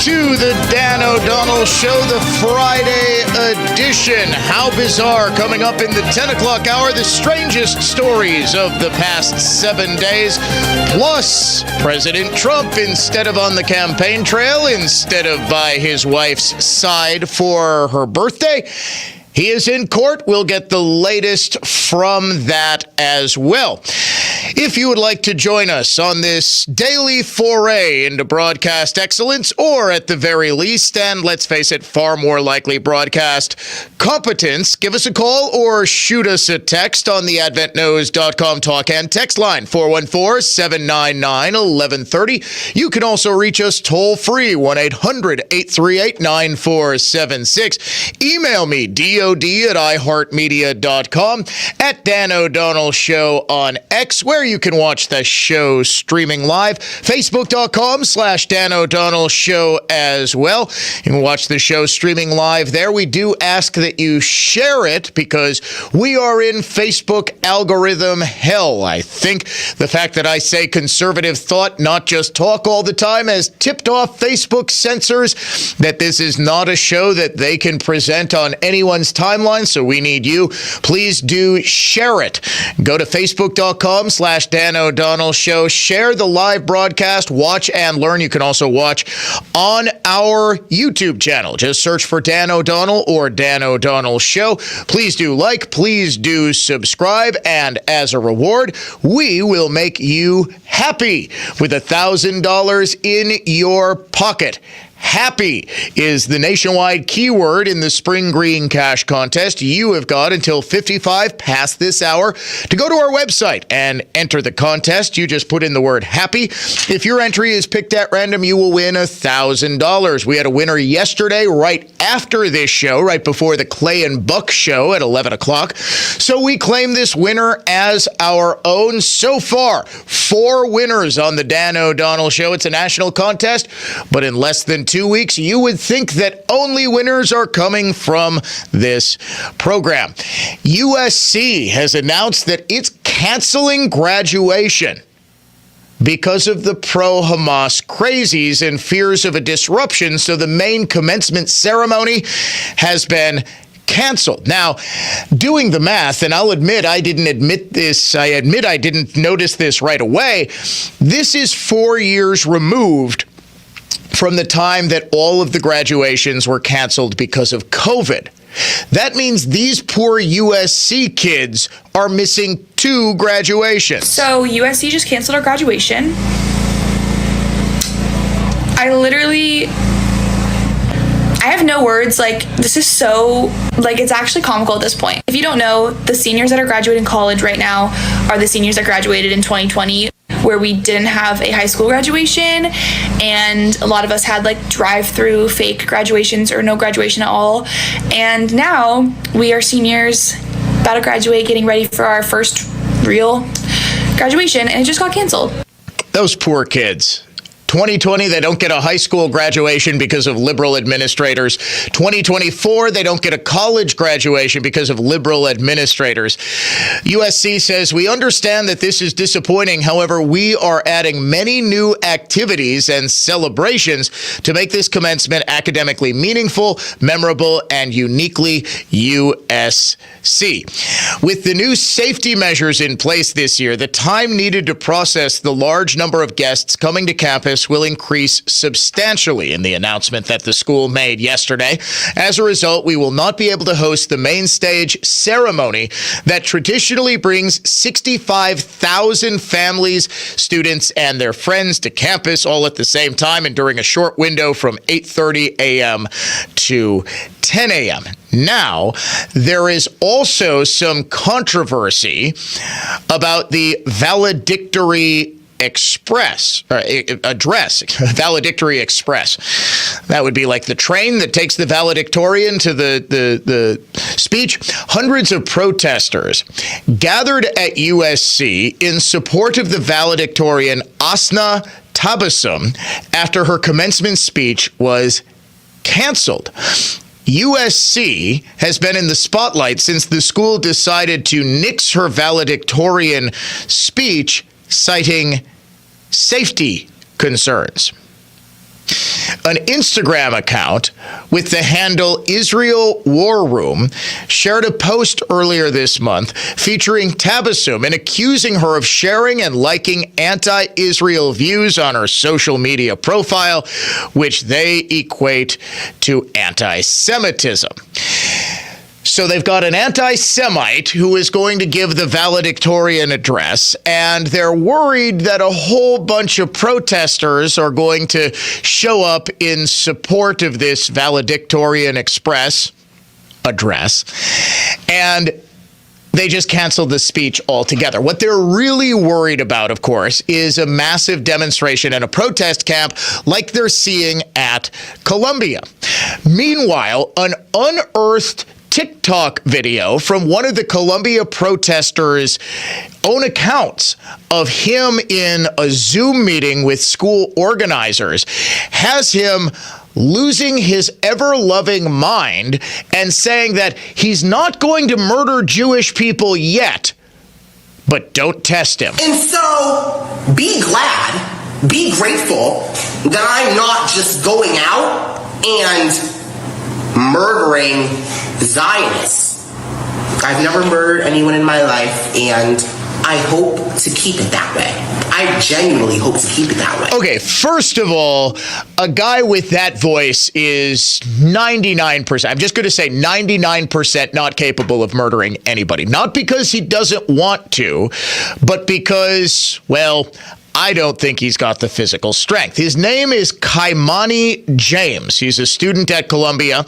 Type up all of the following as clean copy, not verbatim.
to the Dan O'Donnell Show, the Friday edition. How bizarre. Coming up in the 10 o'clock hour, the strangest stories of the past 7 days. Plus, President Trump, instead of on the campaign trail, instead of by his wife's side for her birthday, he is in court. We'll get the latest from that as well. If you would like to join us on this daily foray into broadcast excellence, or at the very least, and let's face it, far more likely broadcast competence, give us a call or shoot us a text on the adventknows.com talk and text line, 414-799-1130. You can also reach us toll free, 1-800-838-9476. Email me, dod@iheartmedia.com, at Dan O'Donnell Show on X, where you can watch the show streaming live, facebook.com/Dan O'Donnell Show as well. You can watch the show streaming live there. We do ask that you share it because we are in Facebook algorithm hell. I think the fact that I say conservative thought, not just talk all the time, has tipped off Facebook censors that this is not a show that they can present on anyone's timeline, so we need you. Please do share it. Go to facebook.com/Dan O'Donnell Show. Share the live broadcast. Watch and learn. You can also watch on our YouTube channel. Just search for Dan O'Donnell or Dan O'Donnell Show. Please do like. Please do subscribe. And as a reward, we will make you happy with $1,000 in your pocket. Happy is the nationwide keyword in the Spring Green Cash Contest. You have got until 55 past this hour to go to our website and enter the contest. You just put in the word happy. If your entry is picked at random, you will win $1,000. We had a winner yesterday right after this show, right before the Clay and Buck show at 11 o'clock. So we claim this winner as our own. So far, 4 winners on the Dan O'Donnell Show. It's a national contest, but in less than 2 weeks, you would think that only winners are coming from this program. USC has announced that it's canceling graduation because of the pro-Hamas crazies and fears of a disruption. So the main commencement ceremony has been canceled. Now, doing the math, and I'll admit I didn't notice this right away. This is 4 years removed from the time that all of the graduations were canceled because of COVID. That means these poor USC kids are missing 2 graduations. So USC just canceled our graduation. I have no words. This is so, it's actually comical at this point. If you don't know, the seniors that are graduating college right now are the seniors that graduated in 2020, where we didn't have a high school graduation, and a lot of us had drive-through fake graduations or no graduation at all. And now we are seniors about to graduate, getting ready for our first real graduation, and it just got canceled. Those poor kids. 2020, they don't get a high school graduation because of liberal administrators. 2024, they don't get a college graduation because of liberal administrators. USC says, we understand that this is disappointing. However, we are adding many new activities and celebrations to make this commencement academically meaningful, memorable, and uniquely USC. With the new safety measures in place this year, the time needed to process the large number of guests coming to campus will increase substantially in the announcement that the school made yesterday. As a result, we will not be able to host the main stage ceremony that traditionally brings 65,000 families, students, and their friends to campus all at the same time and during a short window from 8:30 a.m. to 10 a.m. Now, there is also some controversy about the valedictory valedictory express. That would be like the train that takes the valedictorian to the speech. Hundreds of protesters gathered at USC in support of the valedictorian Asna Tabassum after her commencement speech was canceled. USC has been in the spotlight since the school decided to nix her valedictorian speech, citing safety concerns. An Instagram account with the handle Israel War Room shared a post earlier this month featuring Tabassum and accusing her of sharing and liking anti-Israel views on her social media profile, which they equate to anti-Semitism. So they've got an anti-Semite who is going to give the valedictorian address, and they're worried that a whole bunch of protesters are going to show up in support of this valedictorian address, and they just canceled the speech altogether. What they're really worried about, of course, is a massive demonstration and a protest camp like they're seeing at Columbia. Meanwhile, an unearthed TikTok video from one of the Columbia protesters' own accounts of him in a Zoom meeting with school organizers has him losing his ever-loving mind and saying that he's not going to murder Jewish people yet, but don't test him. And so be glad, be grateful that I'm not just going out and murdering Zionists. I've never murdered anyone in my life, and I hope to keep it that way. I genuinely hope to keep it that way. Okay, first of all, a guy with that voice is 99%, I'm just going to say 99% not capable of murdering anybody. Not because he doesn't want to, but because, well, I don't think he's got the physical strength. His name is Kaimani James. He's a student at Columbia,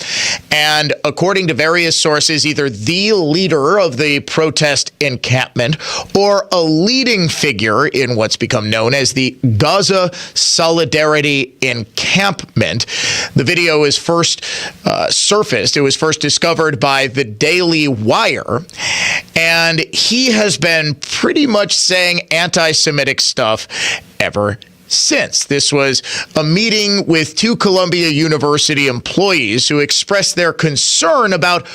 and according to various sources, either the leader of the protest encampment or a leading figure in what's become known as the Gaza Solidarity Encampment. The video is first surfaced. It was first discovered by the Daily Wire, and he has been pretty much saying anti-Semitic stuff ever since. This was a meeting with two Columbia University employees who expressed their concern about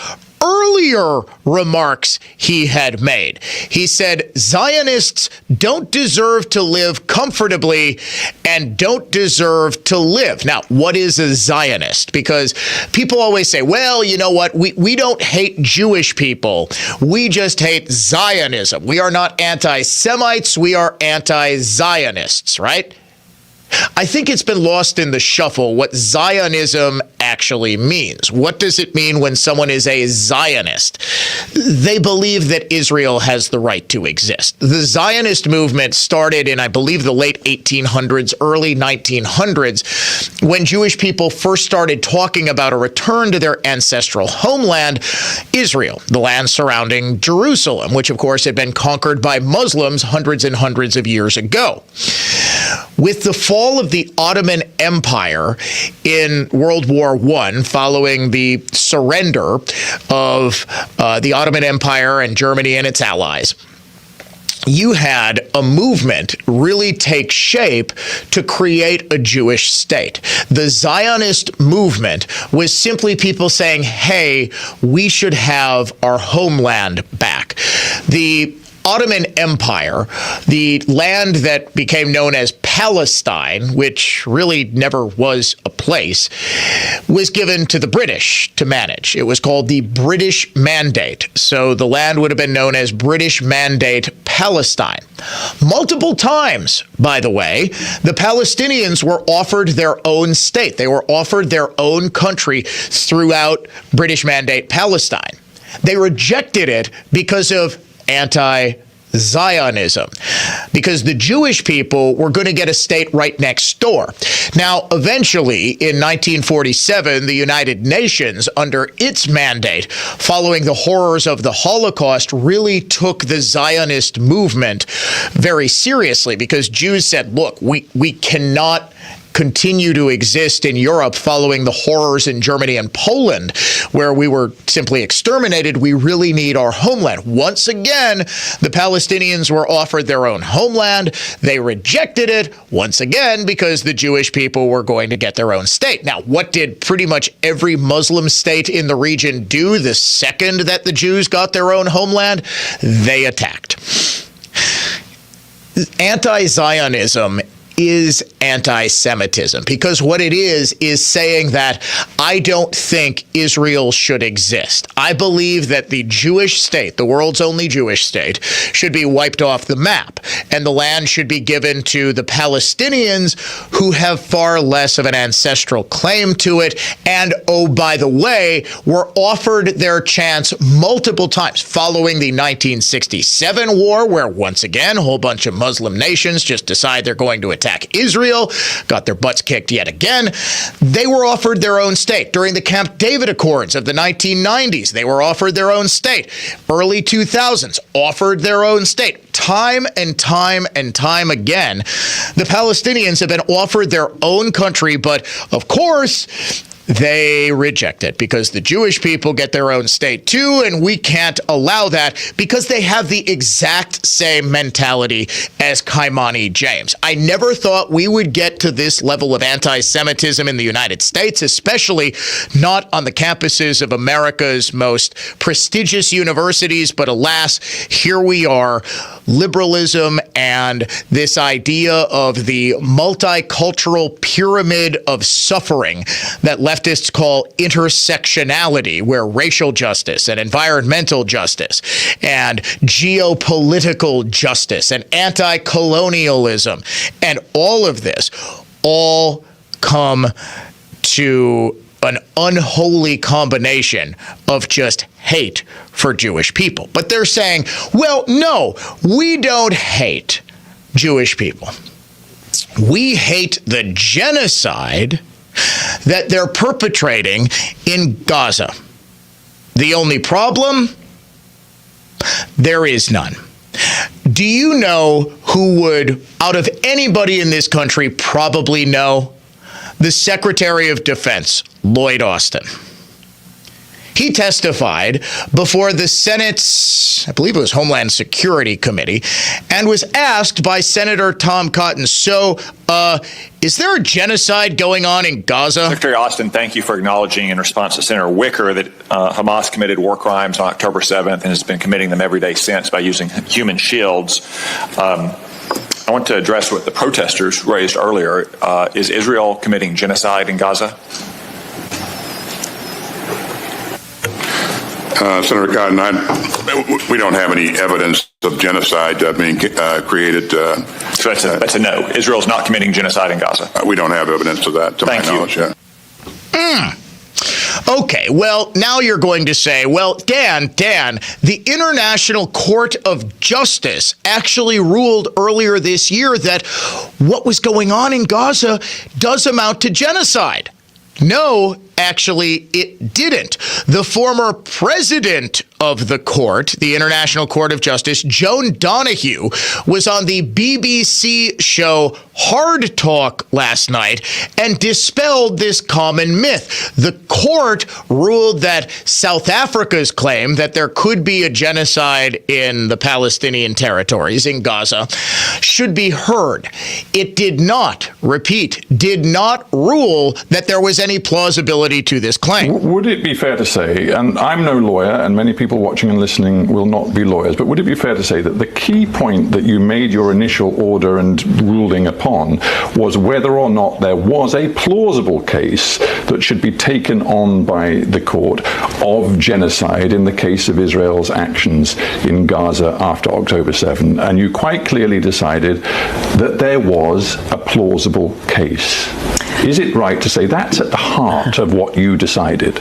earlier remarks he had made. He said Zionists don't deserve to live comfortably and don't deserve to live. Now, what is a Zionist? Because people always say, well, you know what? We don't hate Jewish people. We just hate Zionism. We are not anti-Semites. We are anti-Zionists, right? I think it's been lost in the shuffle what Zionism actually means. What does it mean when someone is a Zionist? They believe that Israel has the right to exist. The Zionist movement started in, I believe, the late 1800s, early 1900s, when Jewish people first started talking about a return to their ancestral homeland, Israel, the land surrounding Jerusalem, which, of course, had been conquered by Muslims hundreds and hundreds of years ago. With the fall of the Ottoman Empire in World War I, following the surrender of the Ottoman Empire and Germany and its allies, you had a movement really take shape to create a Jewish state. The Zionist movement was simply people saying, hey, we should have our homeland back. The Ottoman Empire, the land that became known as Palestine, which really never was a place, was given to the British to manage. It was called the British Mandate. So the land would have been known as British Mandate Palestine. Multiple times, by the way, the Palestinians were offered their own state. They were offered their own country throughout British Mandate Palestine. They rejected it because of anti-Zionism, because the Jewish people were going to get a state right next door. Now, eventually, in 1947, the United Nations, under its mandate, following the horrors of the Holocaust, really took the Zionist movement very seriously, because Jews said, look, we cannot continue to exist in Europe following the horrors in Germany and Poland, where we were simply exterminated. We really need our homeland. Once again, the Palestinians were offered their own homeland. They rejected it, once again, because the Jewish people were going to get their own state. Now, what did pretty much every Muslim state in the region do the second that the Jews got their own homeland? They attacked. Anti-Zionism is anti-Semitism, because what it is saying that I don't think Israel should exist. I believe that the Jewish state, the world's only Jewish state, should be wiped off the map, and the land should be given to the Palestinians, who have far less of an ancestral claim to it, and, oh, by the way, were offered their chance multiple times following the 1967 war, where once again, a whole bunch of Muslim nations just decide they're going to attack Israel, got their butts kicked yet again. They were offered their own state. During the Camp David Accords of the 1990s, they were offered their own state. Early 2000s, offered their own state. Time and time and time again, the Palestinians have been offered their own country, but of course, they reject it because the Jewish people get their own state too, and we can't allow that because they have the exact same mentality as Kaimani James. I never thought we would get to this level of anti-Semitism in the United States, especially not on the campuses of America's most prestigious universities, but alas, here we are. Liberalism and this idea of the multicultural pyramid of suffering that leftists call intersectionality, where racial justice and environmental justice and geopolitical justice and anti-colonialism and all of this all come to an unholy combination of just hate for Jewish people. But they're saying, well, no, we don't hate Jewish people. We hate the genocide that they're perpetrating in Gaza. The only problem? There is none. Do you know who would, out of anybody in this country, probably know? The Secretary of Defense, Lloyd Austin. He testified before the Senate's, I believe it was Homeland Security Committee, and was asked by Senator Tom Cotton, so is there a genocide going on in Gaza? Secretary Austin, thank you for acknowledging in response to Senator Wicker that Hamas committed war crimes on October 7th and has been committing them every day since by using human shields. I want to address what the protesters raised earlier. Is Israel committing genocide in Gaza? Senator Cotton, we don't have any evidence of genocide being created. So that's a no. Israel's not committing genocide in Gaza. We don't have evidence of that, to my knowledge. Yeah. Okay, well, now you're going to say, well, Dan, the International Court of Justice actually ruled earlier this year that what was going on in Gaza does amount to genocide. No, actually, it didn't. The former president of the court, the International Court of Justice, Joan Donahue, was on the BBC show Hard Talk last night and dispelled this common myth. The court ruled that South Africa's claim that there could be a genocide in the Palestinian territories in Gaza should be heard. It did not, repeat, did not rule that there was any plausibility to this claim. Would it be fair to say, and I'm no lawyer, and many people watching and listening will not be lawyers, but would it be fair to say that the key point that you made your initial order and ruling upon was whether or not there was a plausible case that should be taken on by the court of genocide in the case of Israel's actions in Gaza after October 7, and you quite clearly decided that there was a plausible case. Is it right to say that's at the heart of what you decided?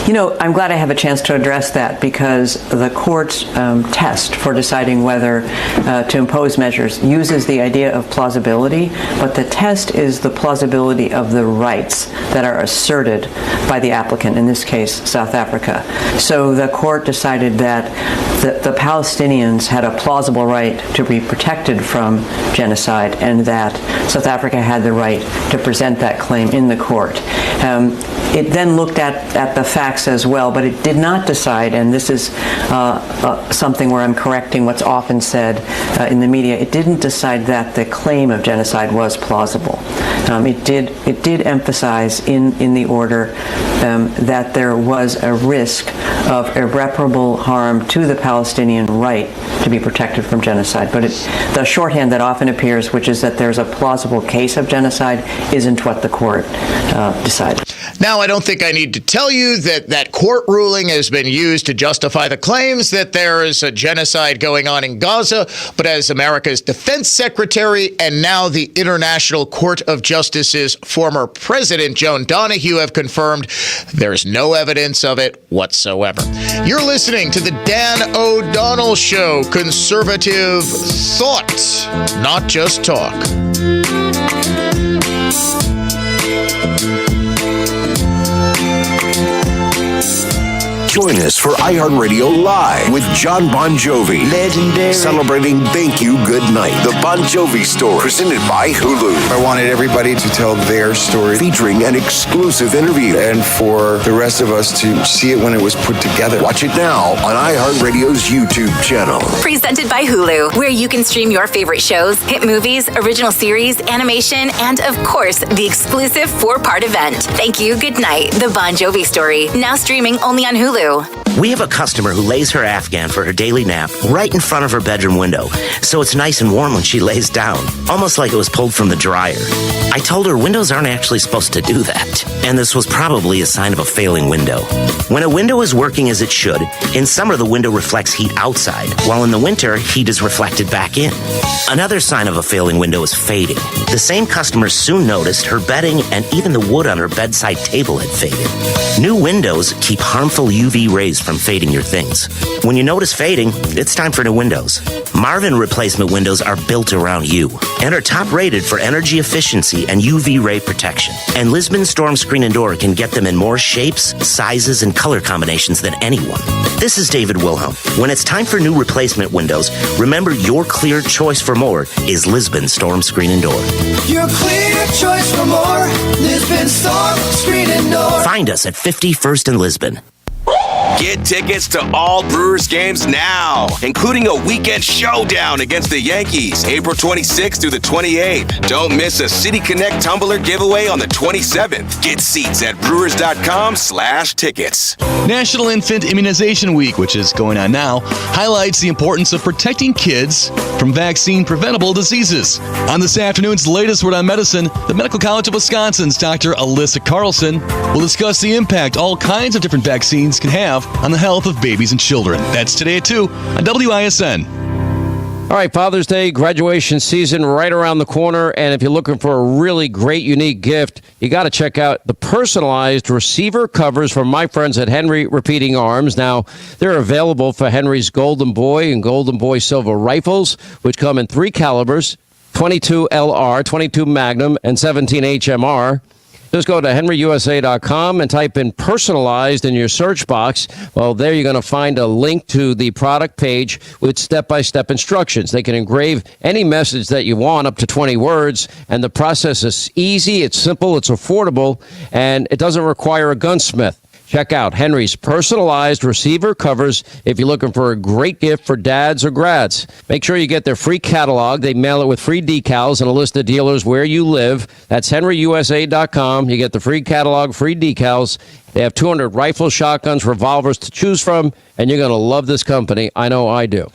You know, I'm glad I have a chance to address that because the court's test for deciding whether to impose measures uses the idea of plausibility, but the test is the plausibility of the rights that are asserted by the applicant, in this case, South Africa. So the court decided that the Palestinians had a plausible right to be protected from genocide and that South Africa had the right to present that claim in the court. It then looked at the facts as well, but it did not decide, and this is something where I'm correcting what's often said in the media, it didn't decide that the claim of genocide was plausible. It did emphasize in the order that there was a risk of irreparable harm to the Palestinian right to be protected from genocide. But the shorthand that often appears, which is that there's a plausible case of genocide, isn't what the court decided. Now, I don't think I need to tell you that that court ruling has been used to justify the claims that there is a genocide going on in Gaza, but as America's defense secretary and now the International Court of Justice's former president, Joan Donahue, have confirmed, there's no evidence of it whatsoever. You're listening to the Dan O'Donnell Show, conservative thought, not just talk. Join us for iHeartRadio Live with John Bon Jovi. Legendary. Celebrating Thank You, Good Night. The Bon Jovi Story. Presented by Hulu. I wanted everybody to tell their story. Featuring an exclusive interview. And for the rest of us to see it when it was put together. Watch it now on iHeartRadio's YouTube channel. Presented by Hulu, where you can stream your favorite shows, hit movies, original series, animation, and of course, the exclusive 4-part event. Thank You, Good Night. The Bon Jovi Story. Now streaming only on Hulu. We have a customer who lays her Afghan for her daily nap right in front of her bedroom window, so it's nice and warm when she lays down, almost like it was pulled from the dryer. I told her windows aren't actually supposed to do that, and this was probably a sign of a failing window. When a window is working as it should, in summer the window reflects heat outside, while in the winter heat is reflected back in. Another sign of a failing window is fading. The same customer soon noticed her bedding and even the wood on her bedside table had faded. New windows keep harmful UV rays from fading your things. When you notice fading, it's time for new windows. Marvin replacement windows are built around you and are top rated for energy efficiency and UV ray protection. And Lisbon Storm Screen and Door can get them in more shapes, sizes, and color combinations than anyone. This is David Wilhelm. When it's time for new replacement windows, remember your clear choice for more is Lisbon Storm Screen and Door. Your clear choice for more, Lisbon Storm Screen and Door. Find us at 51st and Lisbon. Get tickets to all Brewers games now, including a weekend showdown against the Yankees, April 26th through the 28th. Don't miss a City Connect tumbler giveaway on the 27th. Get seats at brewers.com/tickets. National Infant Immunization Week, which is going on now, highlights the importance of protecting kids from vaccine-preventable diseases. On this afternoon's latest Word on Medicine, the Medical College of Wisconsin's Dr. Alyssa Carlson will discuss the impact all kinds of different vaccines can have on the health of babies and children. That's today at 2 on WISN. All right, Father's Day, graduation season right around the corner. And if you're looking for a really great, unique gift, you got to check out the personalized receiver covers from my friends at Henry Repeating Arms. Now, they're available for Henry's Golden Boy and Golden Boy Silver rifles, which come in 3 calibers, 22 LR, 22 Magnum, and 17 HMR. Just go to henryusa.com and type in personalized in your search box. Well, there you're going to find a link to the product page with step-by-step instructions. They can engrave any message that you want, up to 20 words, and the process is easy, it's simple, it's affordable, and it doesn't require a gunsmith. Check out Henry's personalized receiver covers if you're looking for a great gift for dads or grads. Make sure you get their free catalog. They mail it with free decals and a list of dealers where you live. That's henryusa.com. You get the free catalog, free decals. They have 200 rifles, shotguns, revolvers to choose from, and you're going to love this company. I know I do.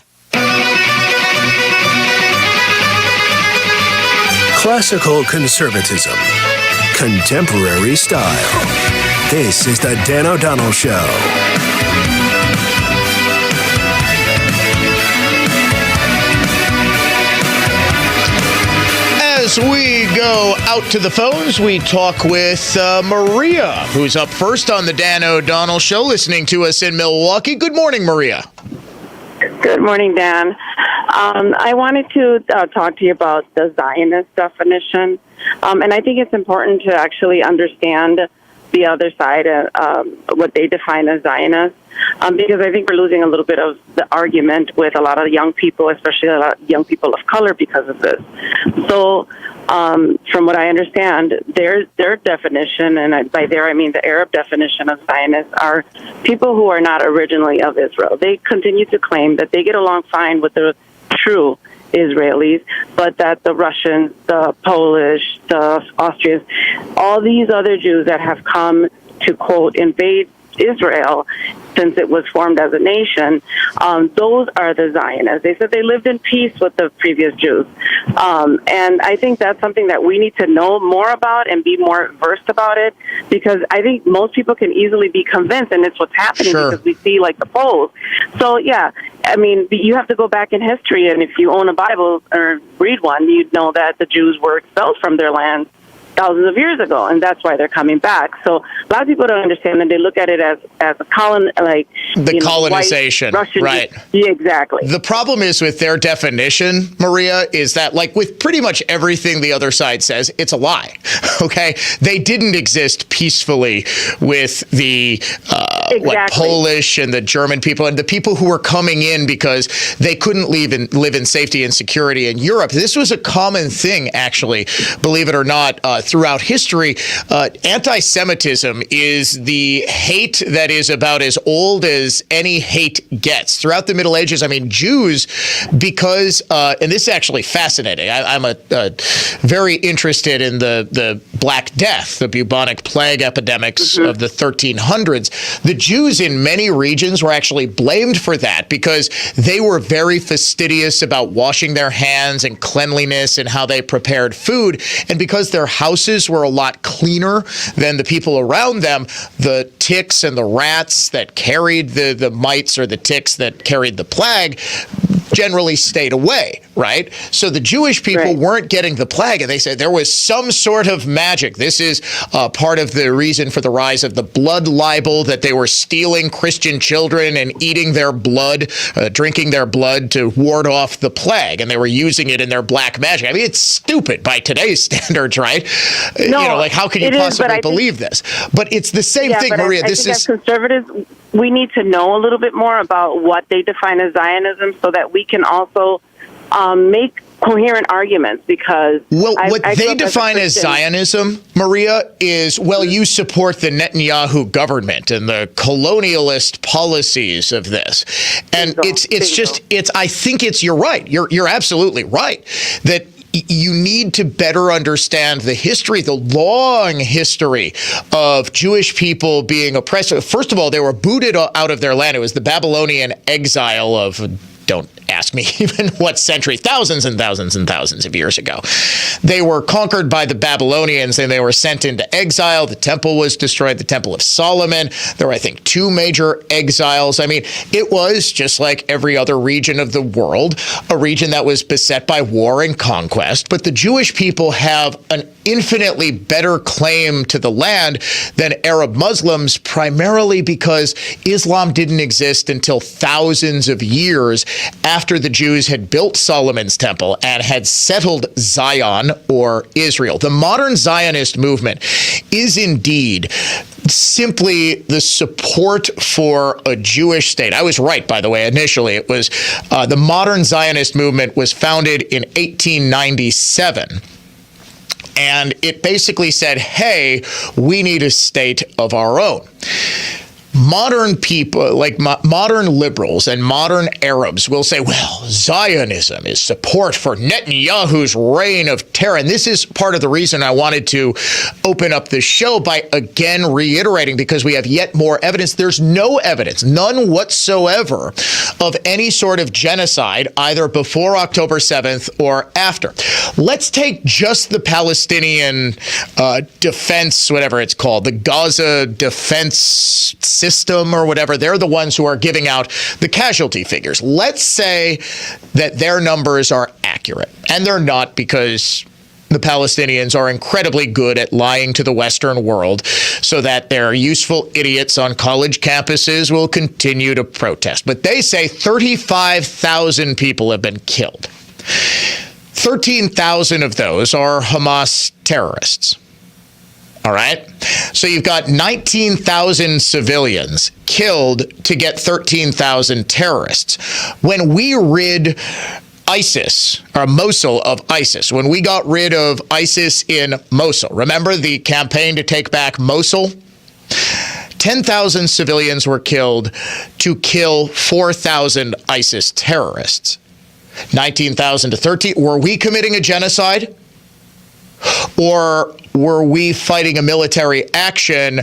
Classical conservatism. Contemporary style. This is the Dan O'Donnell Show. As we go out to the phones, we talk with Maria, who's up first on the Dan O'Donnell Show, listening to us in Milwaukee. Good morning, Maria. Good morning, Dan. I wanted to talk to you about the Zionist definition, and I think it's important to actually understand the other side, what they define as Zionist, because I think we're losing a little bit of the argument with a lot of young people, especially a lot of young people of color, because of this. So from what I understand, their definition, and by there I mean the Arab definition of Zionists, are people who are not originally of Israel. They continue to claim that they get along fine with the true Israelis, but that the Russians, the Polish, the Austrians, all these other Jews that have come to, quote, invade Israel since it was formed as a nation, those are the Zionists. They said they lived in peace with the previous Jews. And I think that's something that we need to know more about and be more versed about it, because I think most people can easily be convinced, and it's what's happening because we see, like, the polls. So, yeah, I mean, you have to go back in history, and if you own a Bible or read one, you'd know that the Jews were expelled from their land thousands of years ago, and that's why they're coming back. So a lot of people don't understand that. They look at it as a colonization, white Russian, right? Yeah, exactly. The problem is with their definition, Maria, is that, like with pretty much everything the other side says, it's a lie. Okay, they didn't exist peacefully with the Polish and the German people and the people who were coming in because they couldn't live in safety and security in Europe. This was a common thing, actually, believe it or not. Throughout history, anti-Semitism is the hate that is about as old as any hate gets. Throughout the Middle Ages, I mean, Jews, because, and this is actually fascinating, I'm very interested in the Black Death, the bubonic plague epidemics of the 1300s. The Jews in many regions were actually blamed for that because they were very fastidious about washing their hands and cleanliness and how they prepared food. And because their houses were a lot cleaner than the people around them, the ticks and the rats that carried the mites or the ticks that carried the plague generally stayed away, right? So the Jewish people weren't getting the plague, and they said there was some sort of magic. This is part of the reason for the rise of the blood libel, that they were stealing Christian children and eating their blood, drinking their blood to ward off the plague, and they were using it in their black magic. I mean, it's stupid by today's standards, right? No, like, how can you possibly believe this? But it's the same thing, Maria. I think as conservatives, we need to know a little bit more about what they define as Zionism so that we can also make coherent arguments, because what they define as Zionism, Maria, is, you support the Netanyahu government and the colonialist policies of this. And I think you're right. You're absolutely right that you need to better understand the history, the long history of Jewish people being oppressed. First of all, they were booted out of their land. It was the Babylonian exile of, don't ask me even what century, thousands and thousands and thousands of years ago. They were conquered by the Babylonians and they were sent into exile. The temple was destroyed, the Temple of Solomon. There were, I think, 2 major exiles. I mean, it was just like every other region of the world, a region that was beset by war and conquest. But the Jewish people have an infinitely better claim to the land than Arab Muslims, primarily because Islam didn't exist until thousands of years after the Jews had built Solomon's temple and had settled Zion, or Israel. The modern Zionist movement is indeed simply the support for a Jewish state. I was right, by the way, initially. It was the modern Zionist movement was founded in 1897. And it basically said, hey, we need a state of our own. Modern people, like modern liberals and modern Arabs, will say, well, Zionism is support for Netanyahu's reign of terror. And this is part of the reason I wanted to open up the show by again reiterating, because we have yet more evidence. There's no evidence, none whatsoever, of any sort of genocide either before October 7th or after. Let's take just the Palestinian defense, whatever it's called, the Gaza defense system or whatever. They're the ones who are giving out the casualty figures. Let's say that their numbers are accurate, and they're not, because the Palestinians are incredibly good at lying to the Western world so that their useful idiots on college campuses will continue to protest. But they say 35,000 people have been killed. 13,000 of those are Hamas terrorists. All right. So you've got 19,000 civilians killed to get 13,000 terrorists. When we rid ISIS, or Mosul of ISIS, when we got rid of ISIS in Mosul, remember the campaign to take back Mosul? 10,000 civilians were killed to kill 4,000 ISIS terrorists. 19,000 to 13. Were we committing a genocide? Or were we fighting a military action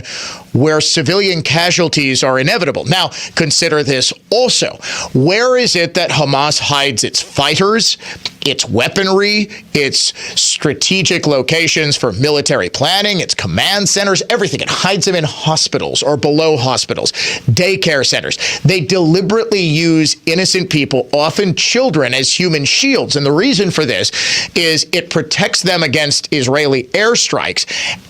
where civilian casualties are inevitable? Now, consider this also. Where is it that Hamas hides its fighters, its weaponry, its strategic locations for military planning, its command centers, everything? It hides them in hospitals or below hospitals, daycare centers. They deliberately use innocent people, often children, as human shields. And the reason for this is it protects them against Israeli airstrikes.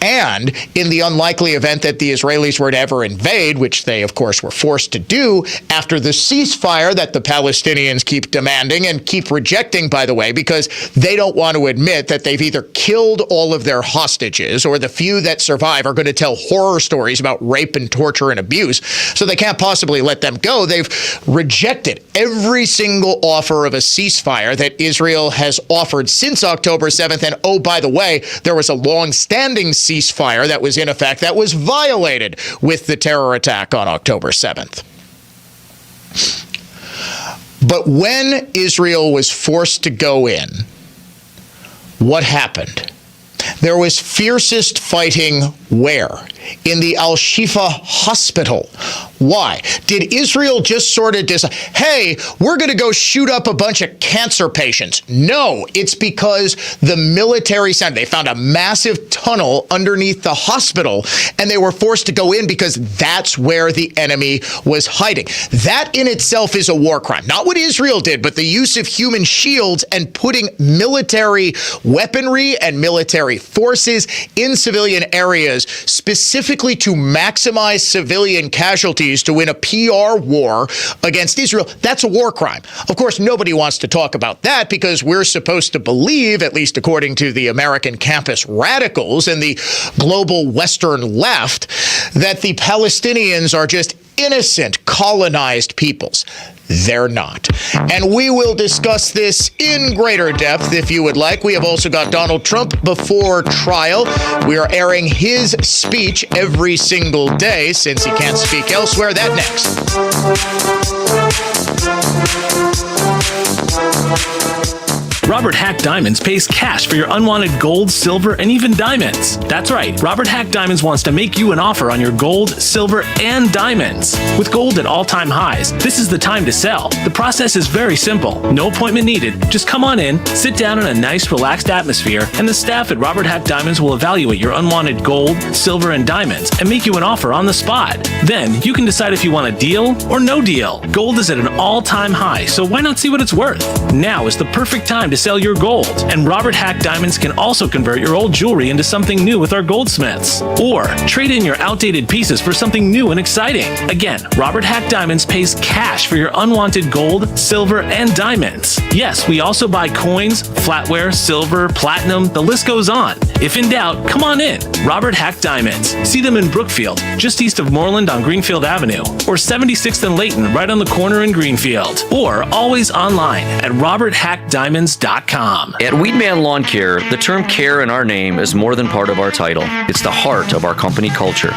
And in the unlikely event that the Israelis were to ever invade, which they, of course, were forced to do after the ceasefire that the Palestinians keep demanding and keep rejecting, by the way, because they don't want to admit that they've either killed all of their hostages or the few that survive are going to tell horror stories about rape and torture and abuse. So they can't possibly let them go. They've rejected every single offer of a ceasefire that Israel has offered since October 7th. And oh, by the way, there was a long-standing ceasefire that was in effect that was violated with the terror attack on October 7th. But when Israel was forced to go in, what happened? There was fiercest fighting where? In the Al-Shifa hospital. Why? Did Israel just sort of decide, hey, we're going to go shoot up a bunch of cancer patients? No, it's because the military center, they found a massive tunnel underneath the hospital, and they were forced to go in because that's where the enemy was hiding. That in itself is a war crime. Not what Israel did, but the use of human shields and putting military weaponry and military forces in civilian areas specifically to maximize civilian casualties to win a PR war against Israel. That's a war crime. Of course, nobody wants to talk about that because we're supposed to believe, at least according to the American campus radicals and the global Western left, that the Palestinians are just innocent colonized peoples. They're not. And we will discuss this in greater depth if you would like. We have also got Donald Trump before trial. We are airing his speech every single day since he can't speak elsewhere. That next. Robert Hack Diamonds pays cash for your unwanted gold, silver, and even diamonds. That's right, Robert Hack Diamonds wants to make you an offer on your gold, silver, and diamonds. With gold at all-time highs, this is the time to sell. The process is very simple. No appointment needed. Just come on in, sit down in a nice, relaxed atmosphere, and the staff at Robert Hack Diamonds will evaluate your unwanted gold, silver, and diamonds and make you an offer on the spot. Then, you can decide if you want a deal or no deal. Gold is at an all-time high, so why not see what it's worth? Now is the perfect time to sell your gold, and Robert Hack Diamonds can also convert your old jewelry into something new with our goldsmiths. Or trade in your outdated pieces for something new and exciting. Again, Robert Hack Diamonds pays cash for your unwanted gold, silver, and diamonds. Yes, we also buy coins, flatware, silver, platinum, the list goes on. If in doubt, come on in. Robert Hack Diamonds. See them in Brookfield, just east of Moreland on Greenfield Avenue, or 76th and Layton, right on the corner in Greenfield, or always online at roberthackdiamonds.com. At Weedman Lawn Care, the term care in our name is more than part of our title. It's the heart of our company culture.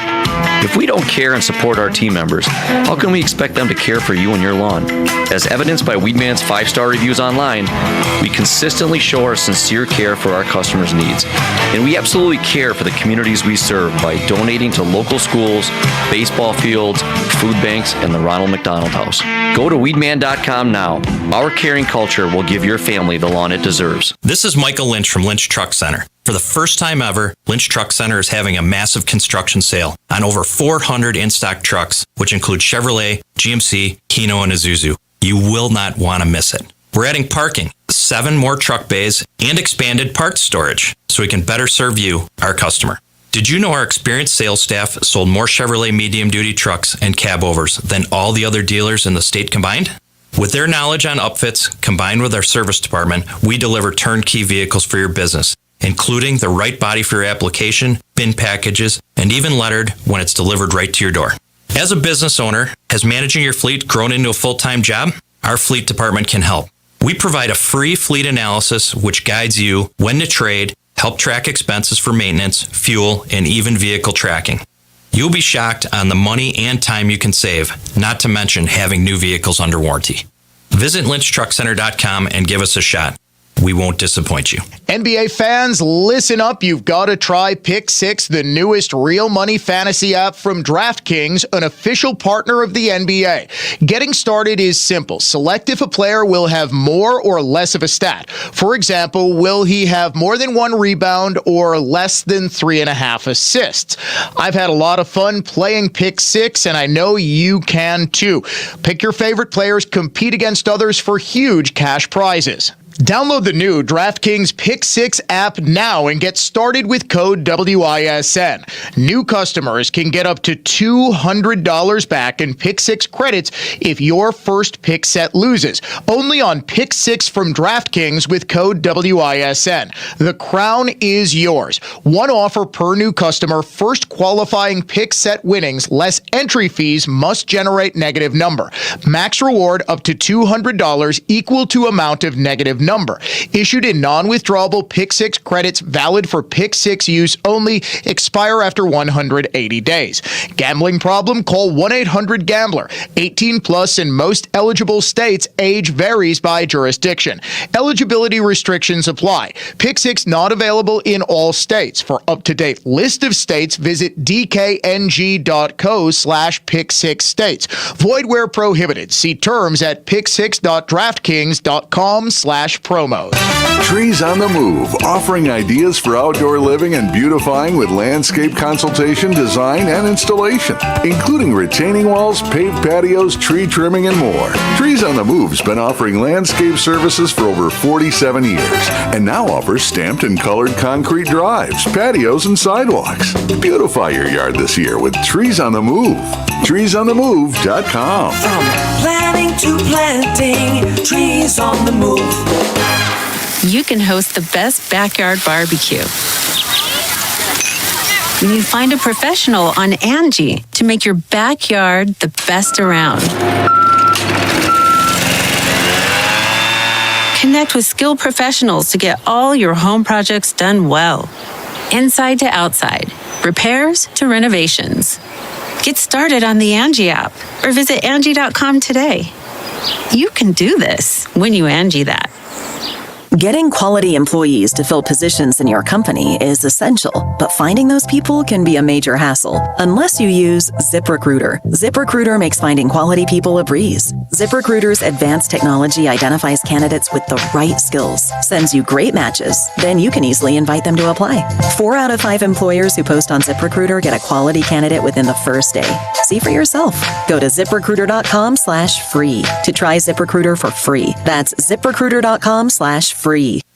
If we don't care and support our team members, how can we expect them to care for you and your lawn? As evidenced by Weedman's 5-star reviews online, we consistently show our sincere care for our customers' needs. And we absolutely care for the communities we serve by donating to local schools, baseball fields, food banks, and the Ronald McDonald House. Go to weedman.com now. Our caring culture will give your family the lawn it deserves. This is Michael Lynch from Lynch Truck Center. For the first time ever, Lynch Truck Center is having a massive construction sale on over 400 in-stock trucks, which include Chevrolet, GMC, Hino, and Isuzu. You will not want to miss it. We're adding parking, 7 more truck bays, and expanded parts storage, so we can better serve you, our customer. Did you know our experienced sales staff sold more Chevrolet medium-duty trucks and cab overs than all the other dealers in the state combined? With their knowledge on upfits, combined with our service department, we deliver turnkey vehicles for your business, including the right body for your application, bin packages, and even lettered when it's delivered right to your door. As a business owner, has managing your fleet grown into a full-time job? Our fleet department can help. We provide a free fleet analysis which guides you when to trade, help track expenses for maintenance, fuel, and even vehicle tracking. You'll be shocked on the money and time you can save, not to mention having new vehicles under warranty. Visit lynchtruckcenter.com and give us a shot. We won't disappoint you. NBA fans, listen up. You've got to try Pick 6, the newest real money fantasy app from DraftKings, an official partner of the NBA. Getting started is simple. Select if a player will have more or less of a stat. For example, will he have more than 1 rebound or less than 3.5 assists? I've had a lot of fun playing Pick 6, and I know you can too. Pick your favorite players, compete against others for huge cash prizes. Download the new DraftKings Pick 6 app now and get started with code WISN. New customers can get up to $200 back in Pick 6 credits if your first pick set loses. Only on Pick 6 from DraftKings with code WISN. The crown is yours. One offer per new customer. First qualifying pick set winnings less entry fees must generate negative number. Max reward up to $200 equal to amount of negative number. Issued in non-withdrawable Pick 6 credits valid for Pick 6 use only. Expire after 180 days. Gambling problem? Call 1-800-GAMBLER. 18 plus in most eligible states. Age varies by jurisdiction. Eligibility restrictions apply. Pick 6 not available in all states. For up-to-date list of states, visit dkng.co/pick6states. Void where prohibited. See terms at pick6.draftkings.com/promos. Trees on the Move, offering ideas for outdoor living and beautifying with landscape consultation, design, and installation, including retaining walls, paved patios, tree trimming, and more. Trees on the Move's been offering landscape services for over 47 years and now offers stamped and colored concrete drives, patios, and sidewalks. Beautify your yard this year with Trees on the Move. TreesOnTheMove.com. From planning to planting, Trees on the Move. You can host the best backyard barbecue. You find a professional on Angie to make your backyard the best around. Connect with skilled professionals to get all your home projects done well. Inside to outside, repairs to renovations. Get started on the Angie app or visit Angie.com today. You can do this when you Angie that. Getting quality employees to fill positions in your company is essential, but finding those people can be a major hassle unless you use ZipRecruiter. ZipRecruiter makes finding quality people a breeze. ZipRecruiter's advanced technology identifies candidates with the right skills, sends you great matches, then you can easily invite them to apply. 4 out of 5 employers who post on ZipRecruiter get a quality candidate within the first day. See for yourself. Go to ZipRecruiter.com/free to try ZipRecruiter for free. That's ZipRecruiter.com/free.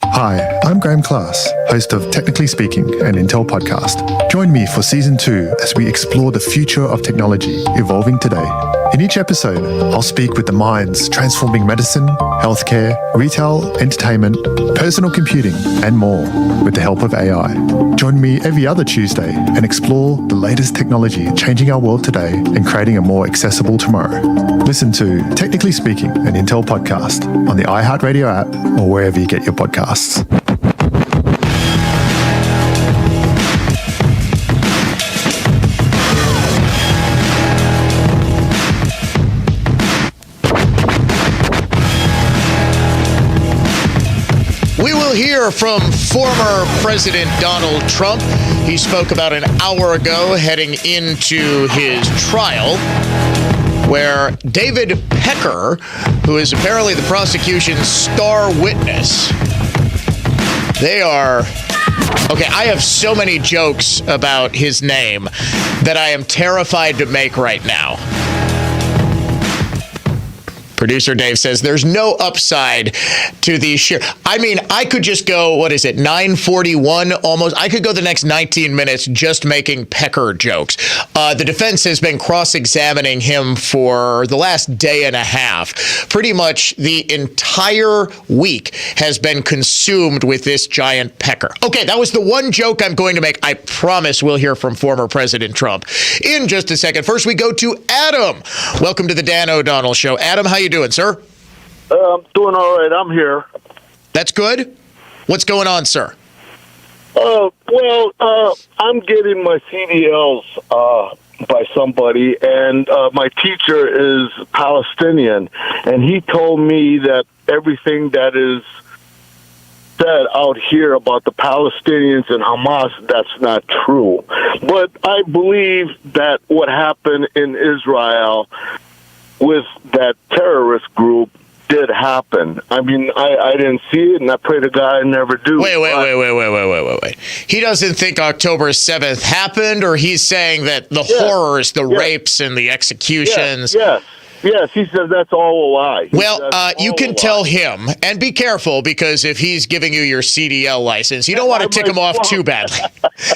Hi, I'm Graham Class, host of Technically Speaking, an Intel podcast. Join me for Season 2 as we explore the future of technology evolving today. In each episode, I'll speak with the minds transforming medicine, healthcare, retail, entertainment, personal computing, and more with the help of AI. Join me every other Tuesday and explore the latest technology changing our world today and creating a more accessible tomorrow. Listen to Technically Speaking, an Intel podcast on the iHeartRadio app or wherever you get your podcasts. We will hear from former President Donald Trump. He spoke about an hour ago heading into his trial, where David Pecker, who is apparently the prosecution's star witness, okay, I have so many jokes about his name that I am terrified to make right now. Producer Dave says there's no upside to these shares. I mean, I could just go, 9:41 almost. I could go the next 19 minutes just making Pecker jokes. The defense has been cross-examining him for the last day and a half. Pretty much the entire week has been consumed with this giant Pecker. Okay, that was the one joke I'm going to make. I promise we'll hear from former President Trump in just a second. First, we go to Adam. Welcome to the Dan O'Donnell Show. Adam, how you doing, sir? Doing all right. I'm here. That's good. What's going on, sir? I'm getting my CDLs by somebody, and my teacher is Palestinian, and he told me that everything that is said out here about the Palestinians and Hamas, that's not true. But I believe that what happened in Israel with that terrorist group did happen. I mean, I didn't see it, and I pray to God I never do. Wait. He doesn't think October 7th happened, or he's saying that the horrors, the rapes, and the executions. Yes, he says that's all a lie. You can tell him, and be careful, because if he's giving you your CDL license, you don't want to tick him off too badly.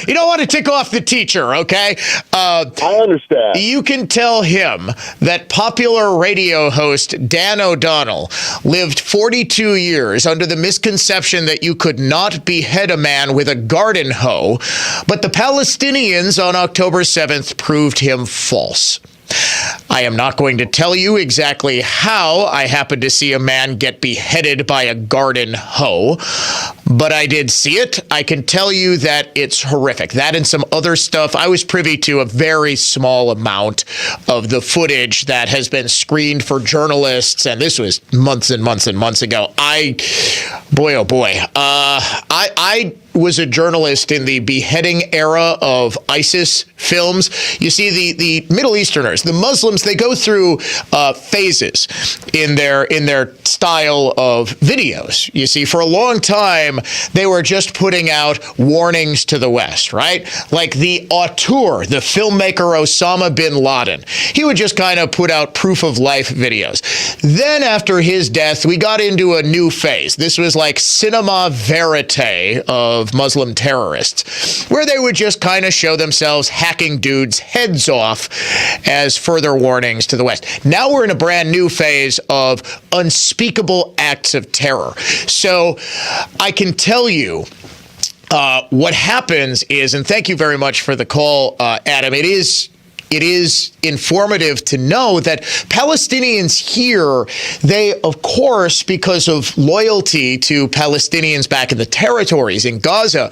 You don't want to tick off the teacher, okay? I understand. You can tell him that popular radio host Dan O'Donnell lived 42 years under the misconception that you could not behead a man with a garden hoe, but the Palestinians on October 7th proved him false. I am not going to tell you exactly how I happened to see a man get beheaded by a garden hoe, but I did see it. I can tell you that it's horrific. That and some other stuff. I was privy to a very small amount of the footage that has been screened for journalists, and this was months and months and months ago. I was a journalist in the beheading era of ISIS films. You see, the Middle Easterners, the Muslims, they go through phases in their style of videos. You see, for a long time, they were just putting out warnings to the West, right? Like the auteur, the filmmaker Osama bin Laden. He would just kind of put out proof of life videos. Then after his death, we got into a new phase. This was like cinema verite of Muslim terrorists, where they would just kind of show themselves hacking dudes' heads off as further warnings to the West. Now we're in a brand new phase of unspeakable acts of terror. So I can tell you what happens is, and thank you very much for the call, Adam, it is informative to know that Palestinians here, they, of course, because of loyalty to Palestinians back in the territories in Gaza,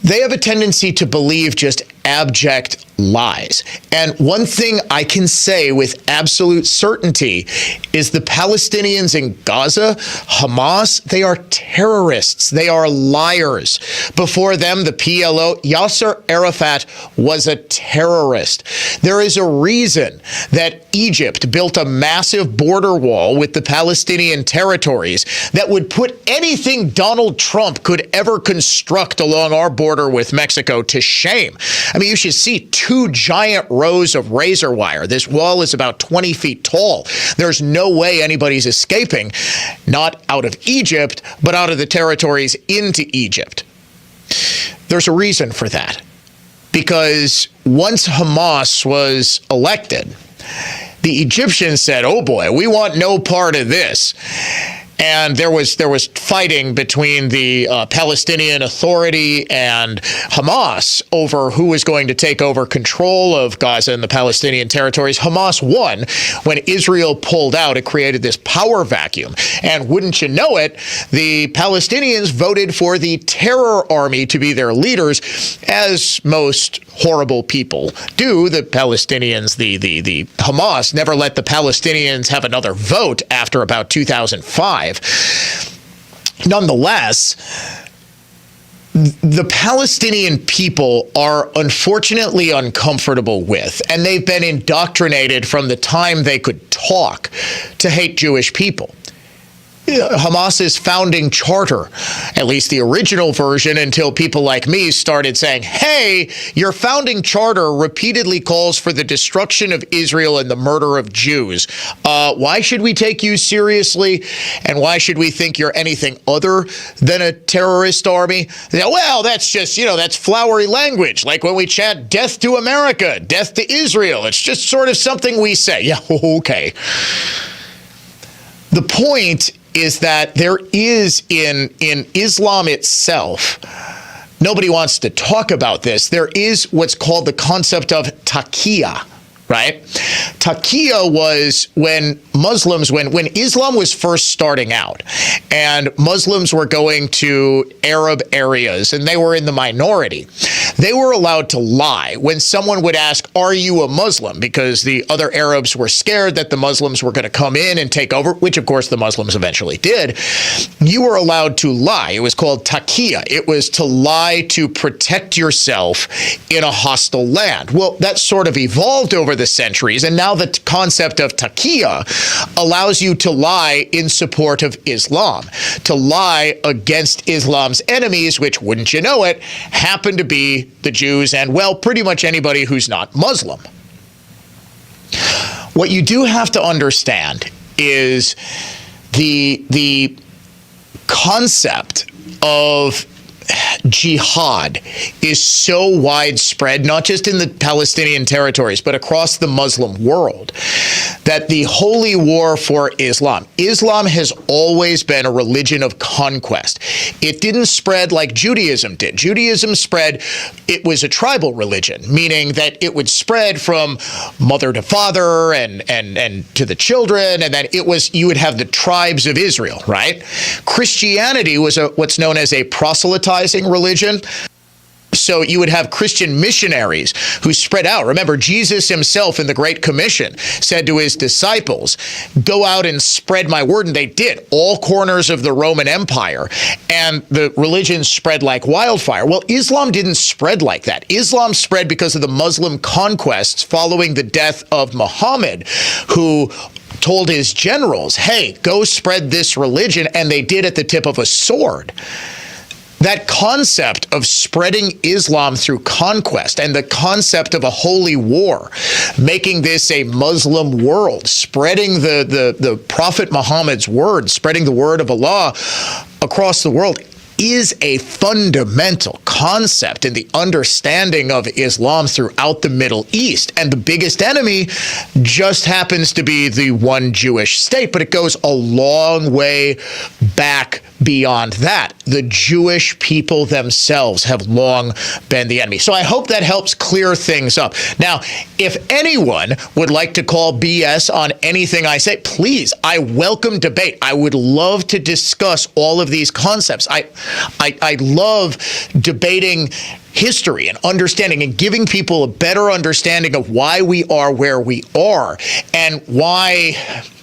they have a tendency to believe just abject lies. And one thing I can say with absolute certainty is the Palestinians in Gaza, Hamas, they are terrorists. They are liars. Before them, the PLO, Yasser Arafat was a terrorist. There is a reason that Egypt built a massive border wall with the Palestinian territories that would put anything Donald Trump could ever construct along our border with Mexico to shame. I mean, you should see two giant rows of razor wire. This wall is about 20 feet tall. There's no way anybody's escaping, not out of Egypt, but out of the territories into Egypt. There's a reason for that. Because once Hamas was elected, the Egyptians said, oh boy, we want no part of this. And there was fighting between the Palestinian Authority and Hamas over who was going to take over control of Gaza and the Palestinian territories. Hamas won. When Israel pulled out, it created this power vacuum. And wouldn't you know it, the Palestinians voted for the terror army to be their leaders, as most horrible people do. The Palestinians, the Hamas, never let the Palestinians have another vote after about 2005. Nonetheless, the Palestinian people are unfortunately uncomfortable with, and they've been indoctrinated from the time they could talk, to hate Jewish people. Hamas's founding charter, at least the original version, until people like me started saying, hey, your founding charter repeatedly calls for the destruction of Israel and the murder of Jews. Why should we take you seriously? And why should we think you're anything other than a terrorist army? They say, well, that's just, that's flowery language. Like when we chant death to America, death to Israel. It's just sort of something we say. Yeah, okay. The point is that there is in Islam itself, nobody wants to talk about this, there is what's called the concept of taqiyya. right? Taqiyya was when Islam was first starting out and Muslims were going to Arab areas and they were in the minority. They were allowed to lie when someone would ask, "Are you a Muslim?" Because the other Arabs were scared that the Muslims were going to come in and take over, which of course the Muslims eventually did. You were allowed to lie. It was called taqiyya. It was to lie to protect yourself in a hostile land. Well, that sort of evolved over the centuries, and now the concept of taqiyya allows you to lie in support of Islam, to lie against Islam's enemies, which, wouldn't you know it, happen to be the Jews and, well, pretty much anybody who's not Muslim. What you do have to understand is the concept of jihad is so widespread, not just in the Palestinian territories, but across the Muslim world, that the holy war for Islam has always been a religion of conquest. It didn't spread like Judaism did. Judaism spread, it was a tribal religion, meaning that it would spread from mother to father and to the children, and then you would have the tribes of Israel, right? Christianity was what's known as a proselytizing religion. So you would have Christian missionaries who spread out. Remember, Jesus himself in the Great Commission said to his disciples, "Go out and spread my word," and they did, all corners of the Roman Empire, and the religion spread like wildfire. Well, Islam didn't spread like that. Islam spread because of the Muslim conquests following the death of Muhammad, who told his generals, "Hey, go spread this religion," and they did at the tip of a sword. That concept of spreading Islam through conquest and the concept of a holy war, making this a Muslim world, spreading the Prophet Muhammad's word, spreading the word of Allah across the world, is a fundamental concept in the understanding of Islam throughout the Middle East. And the biggest enemy just happens to be the one Jewish state, but it goes a long way back beyond that. The Jewish people themselves have long been the enemy. So I hope that helps clear things up. Now, if anyone would like to call BS on anything I say, please, I welcome debate. I would love to discuss all of these concepts. I love debating history and understanding and giving people a better understanding of why we are where we are and why,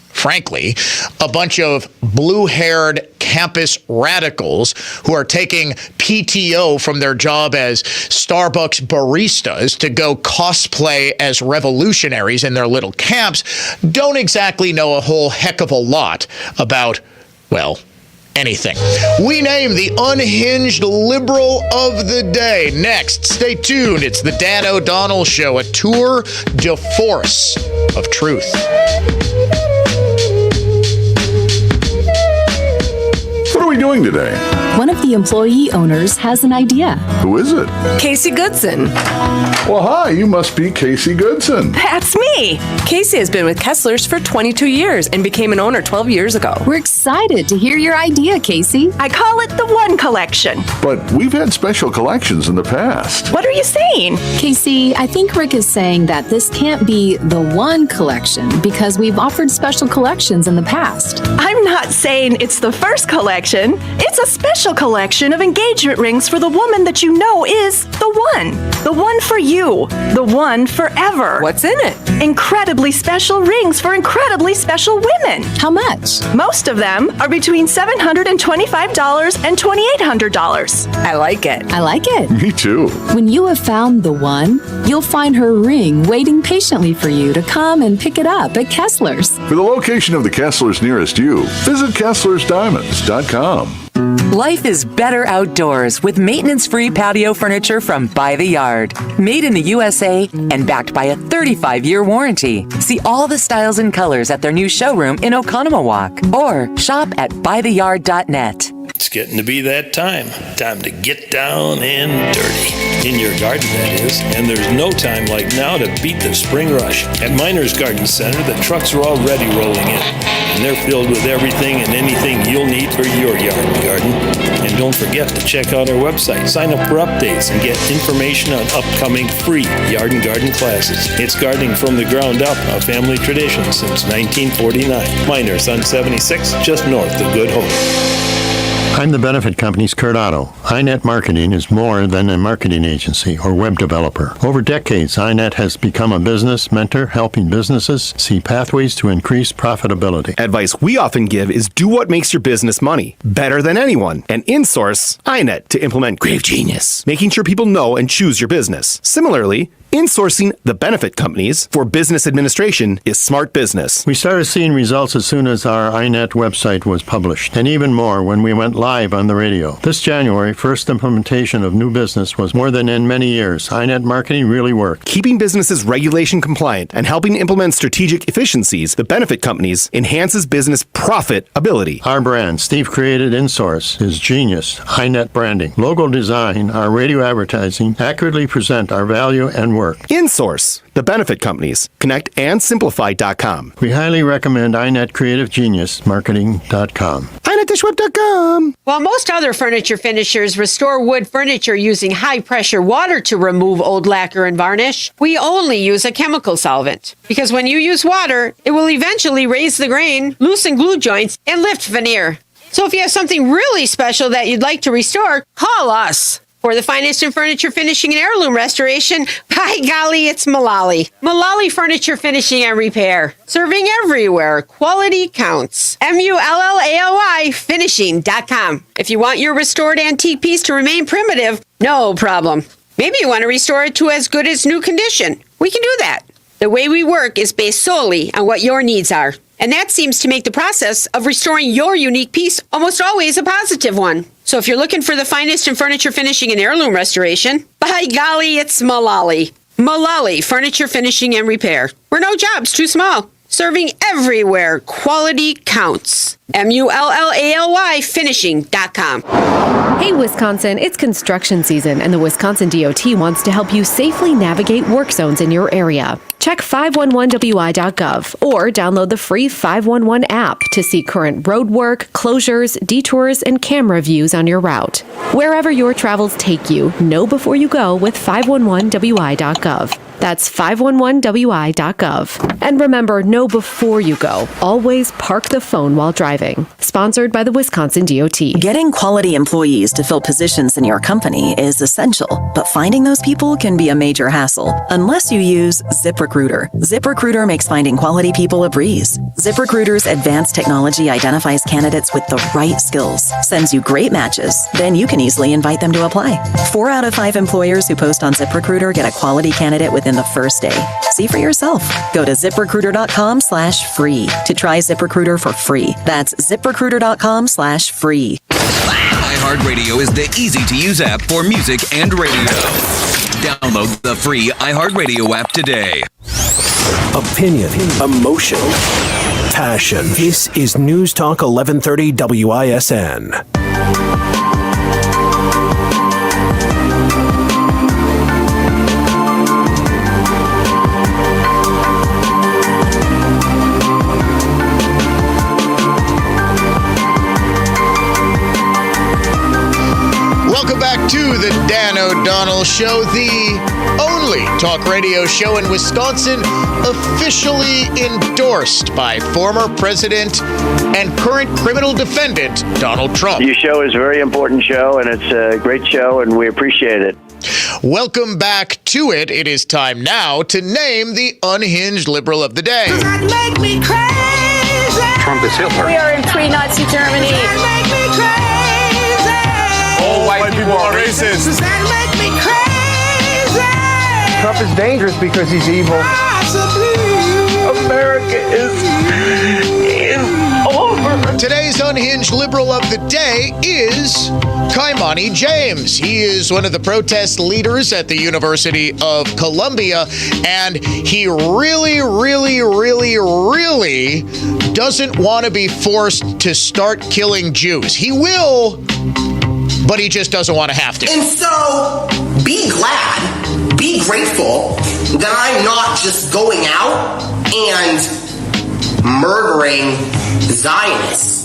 frankly, a bunch of blue-haired campus radicals who are taking PTO from their job as Starbucks baristas to go cosplay as revolutionaries in their little camps don't exactly know a whole heck of a lot about, well, anything. We name the unhinged liberal of the day. Next, stay tuned. It's the Dan O'Donnell Show, a tour de force of truth. What are we doing today? One of the employee owners has an idea. Who is it? Casey Goodson. Well, hi, you must be Casey Goodson. That's me. Casey has been with Kessler's for 22 years and became an owner 12 years ago. We're excited to hear your idea, Casey. I call it the One Collection. But we've had special collections in the past. What are you saying? Casey, I think Rick is saying that this can't be the one collection because we've offered special collections in the past. I'm not saying it's the first collection. It's a special collection of engagement rings for the woman that you know is the one. The one for you. The one forever. What's in it? Incredibly special rings for incredibly special women. How much? Most of them are between $725 and $2,800. I like it. I like it. Me too. When you have found the one, you'll find her ring waiting patiently for you to come and pick it up at Kessler's. For the location of the Kessler's nearest you, visit KesslersDiamonds.com. Life is better outdoors with maintenance-free patio furniture from By the Yard. Made in the USA and backed by a 35-year warranty. See all the styles and colors at their new showroom in Oconomowoc or shop at bytheyard.net. getting to be that time. Time to get down and dirty. In your garden, that is. And there's no time like now to beat the spring rush. At Miners Garden Center, the trucks are already rolling in. And they're filled with everything and anything you'll need for your yard and garden. And don't forget to check out our website, sign up for updates, and get information on upcoming free yard and garden classes. It's gardening from the ground up, a family tradition since 1949. Miners on 76, just north of Good Hope. I'm the benefit company's Kurt Otto. iNet Marketing is more than a marketing agency or web developer. Over decades, iNet has become a business mentor, helping businesses see pathways to increase profitability. Advice we often give is do what makes your business money better than anyone and insource iNet to implement Grave Genius, making sure people know and choose your business. Similarly, insourcing the benefit companies for business administration is smart business. We started seeing results as soon as our iNet website was published, and even more when we went live on the radio. This January, first implementation of new business was more than in many years. iNet marketing really worked. Keeping businesses regulation compliant and helping implement strategic efficiencies, the benefit companies enhances business profitability. Our brand, Steve Created InSource, is genius. iNet branding, logo design, our radio advertising accurately present our value and work. InSource, the benefit companies. Connect and simplify.com. We highly recommend iNet Creative Genius Marketing.com. iNetDishweb.com. While most other furniture finishers restore wood furniture using high-pressure water to remove old lacquer and varnish, we only use a chemical solvent. Because when you use water, it will eventually raise the grain, loosen glue joints, and lift veneer. So if you have something really special that you'd like to restore, call us. For the finest in furniture finishing and heirloom restoration, by golly, it's Mullally. Mullally Furniture Finishing and Repair. Serving everywhere. Quality counts. MULLALY finishing.com. If you want your restored antique piece to remain primitive, no problem. Maybe you want to restore it to as good as new condition. We can do that. The way we work is based solely on what your needs are. And that seems to make the process of restoring your unique piece almost always a positive one. So if you're looking for the finest in furniture finishing and heirloom restoration, by golly, it's Mullally. Mullally Furniture Finishing and Repair. We're no job's too small. Serving everywhere. Quality counts. MULLALY finishing.com. Hey, Wisconsin, it's construction season, and the Wisconsin DOT wants to help you safely navigate work zones in your area. Check 511wi.gov or download the free 511 app to see current road work, closures, detours, and camera views on your route. Wherever your travels take you, know before you go with 511wi.gov. That's 511wi.gov. And remember, know before you go. Always park the phone while driving. Sponsored by the Wisconsin DOT. Getting quality employees to fill positions in your company is essential, but finding those people can be a major hassle unless you use ZipRecruiter. ZipRecruiter makes finding quality people a breeze. ZipRecruiter's advanced technology identifies candidates with the right skills, sends you great matches, then you can easily invite them to apply. 4 out of 5 employers who post on ZipRecruiter get a quality candidate within the first day. See for yourself. Go to ZipRecruiter.com/free to try ZipRecruiter for free. That's ZipRecruiter.com/free. iHeartRadio is the easy-to-use app for music and radio. Download the free iHeartRadio app today. Opinion, emotion, passion. This is News Talk 1130 WISN. Welcome back to the Dan O'Donnell Show, the only talk radio show in Wisconsin officially endorsed by former president and current criminal defendant Donald Trump. Your show is a very important show, and it's a great show, and we appreciate it. Welcome back to it. It is time now to name the unhinged liberal of the day. Make me crazy. Trump is Hitler. We are in pre-Nazi Germany. Make me crazy. All white people are racist. Does that make me crazy? Trump is dangerous because he's evil. Possibly. America is awful. Today's unhinged liberal of the day is Kaimani James. He is one of the protest leaders at the University of Columbia, and he really doesn't want to be forced to start killing Jews. He will, but he just doesn't want to have to. And so, be glad, be grateful that I'm not just going out and murdering Zionists.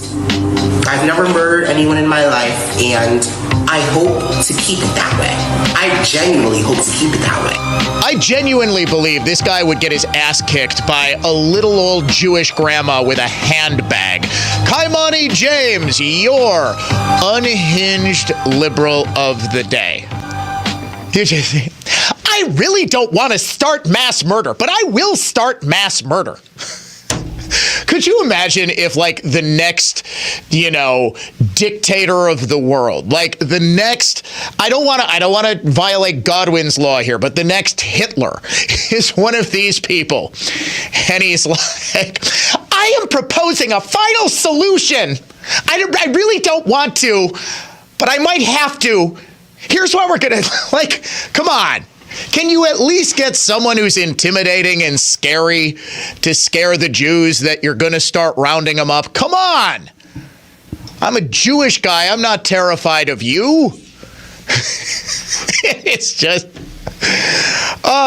I've never murdered anyone in my life, and I hope to keep it that way. I genuinely hope to keep it that way. I genuinely believe this guy would get his ass kicked by a little old Jewish grandma with a handbag. Kaimani James, your unhinged liberal of the day. I really don't want to start mass murder, but I will start mass murder. Could you imagine if, like, the next, dictator of the world, like the next, I don't want to violate Godwin's law here, but the next Hitler is one of these people. And he's like, I am proposing a final solution. I really don't want to, but I might have to. Here's what we're going to, come on. Can you at least get someone who's intimidating and scary to scare the Jews that you're going to start rounding them up? Come on. I'm a Jewish guy. I'm not terrified of you. It's just,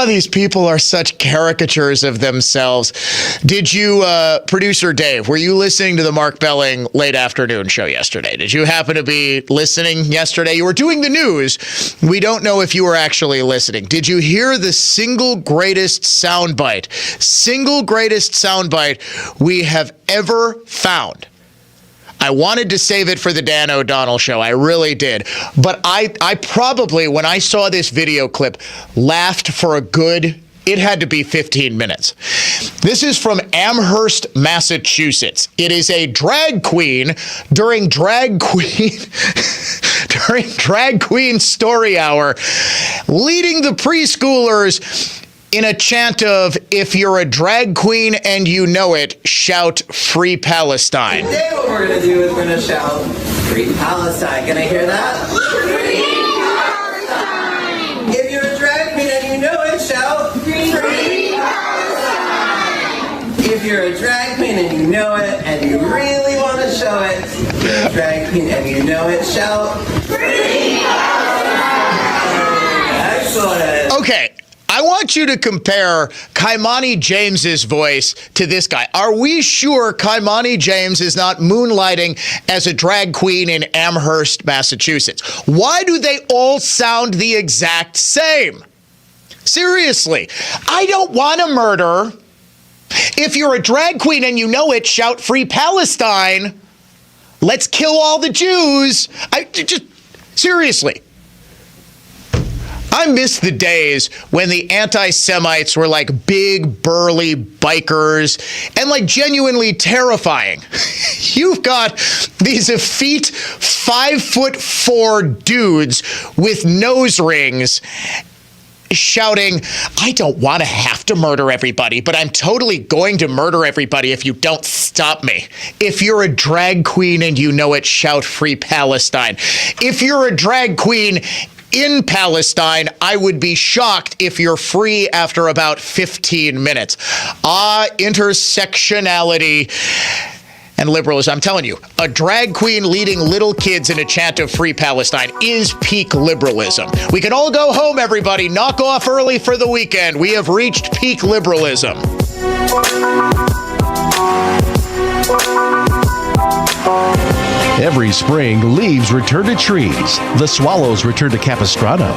these people are such caricatures of themselves. Did you, producer Dave, were you listening to the Mark Belling late afternoon show yesterday? Did you happen to be listening yesterday? You were doing the news. We don't know if you were actually listening. Did you hear the single greatest soundbite we have ever found? I wanted to save it for the Dan O'Donnell show. I really did. But I probably, when I saw this video clip, laughed for a good, it had to be 15 minutes. This is from Amherst, Massachusetts. It is a drag queen during drag queen story hour, leading the preschoolers in a chant of, if you're a drag queen and you know it, shout Free Palestine. Today what we're going to do is we're going to shout Free Palestine. Can I hear that? Free Palestine! If you're a drag queen and you know it, shout Free Palestine! If you're a drag queen and you know it and you really want to show it, if you're a drag queen and you know it, shout Free Palestine! Excellent! Okay. I want you to compare Kaimani James's voice to this guy. Are we sure Kaimani James is not moonlighting as a drag queen in Amherst, Massachusetts? Why do they all sound the exact same? Seriously, I don't want to murder. If you're a drag queen and you know it, shout Free Palestine. Let's kill all the Jews. Seriously. I miss the days when the anti-Semites were like big, burly bikers and like genuinely terrifying. You've got these effete 5'4" dudes with nose rings shouting, I don't want to have to murder everybody, but I'm totally going to murder everybody if you don't stop me. If you're a drag queen and you know it, shout Free Palestine. If you're a drag queen in Palestine, I would be shocked if you're free after about 15 minutes. Intersectionality and liberalism. I'm telling you, a drag queen leading little kids in a chant of Free Palestine is peak liberalism. We can all go home, everybody. Knock off early for the weekend. We have reached peak liberalism. Every spring, leaves return to trees, the swallows return to Capistrano,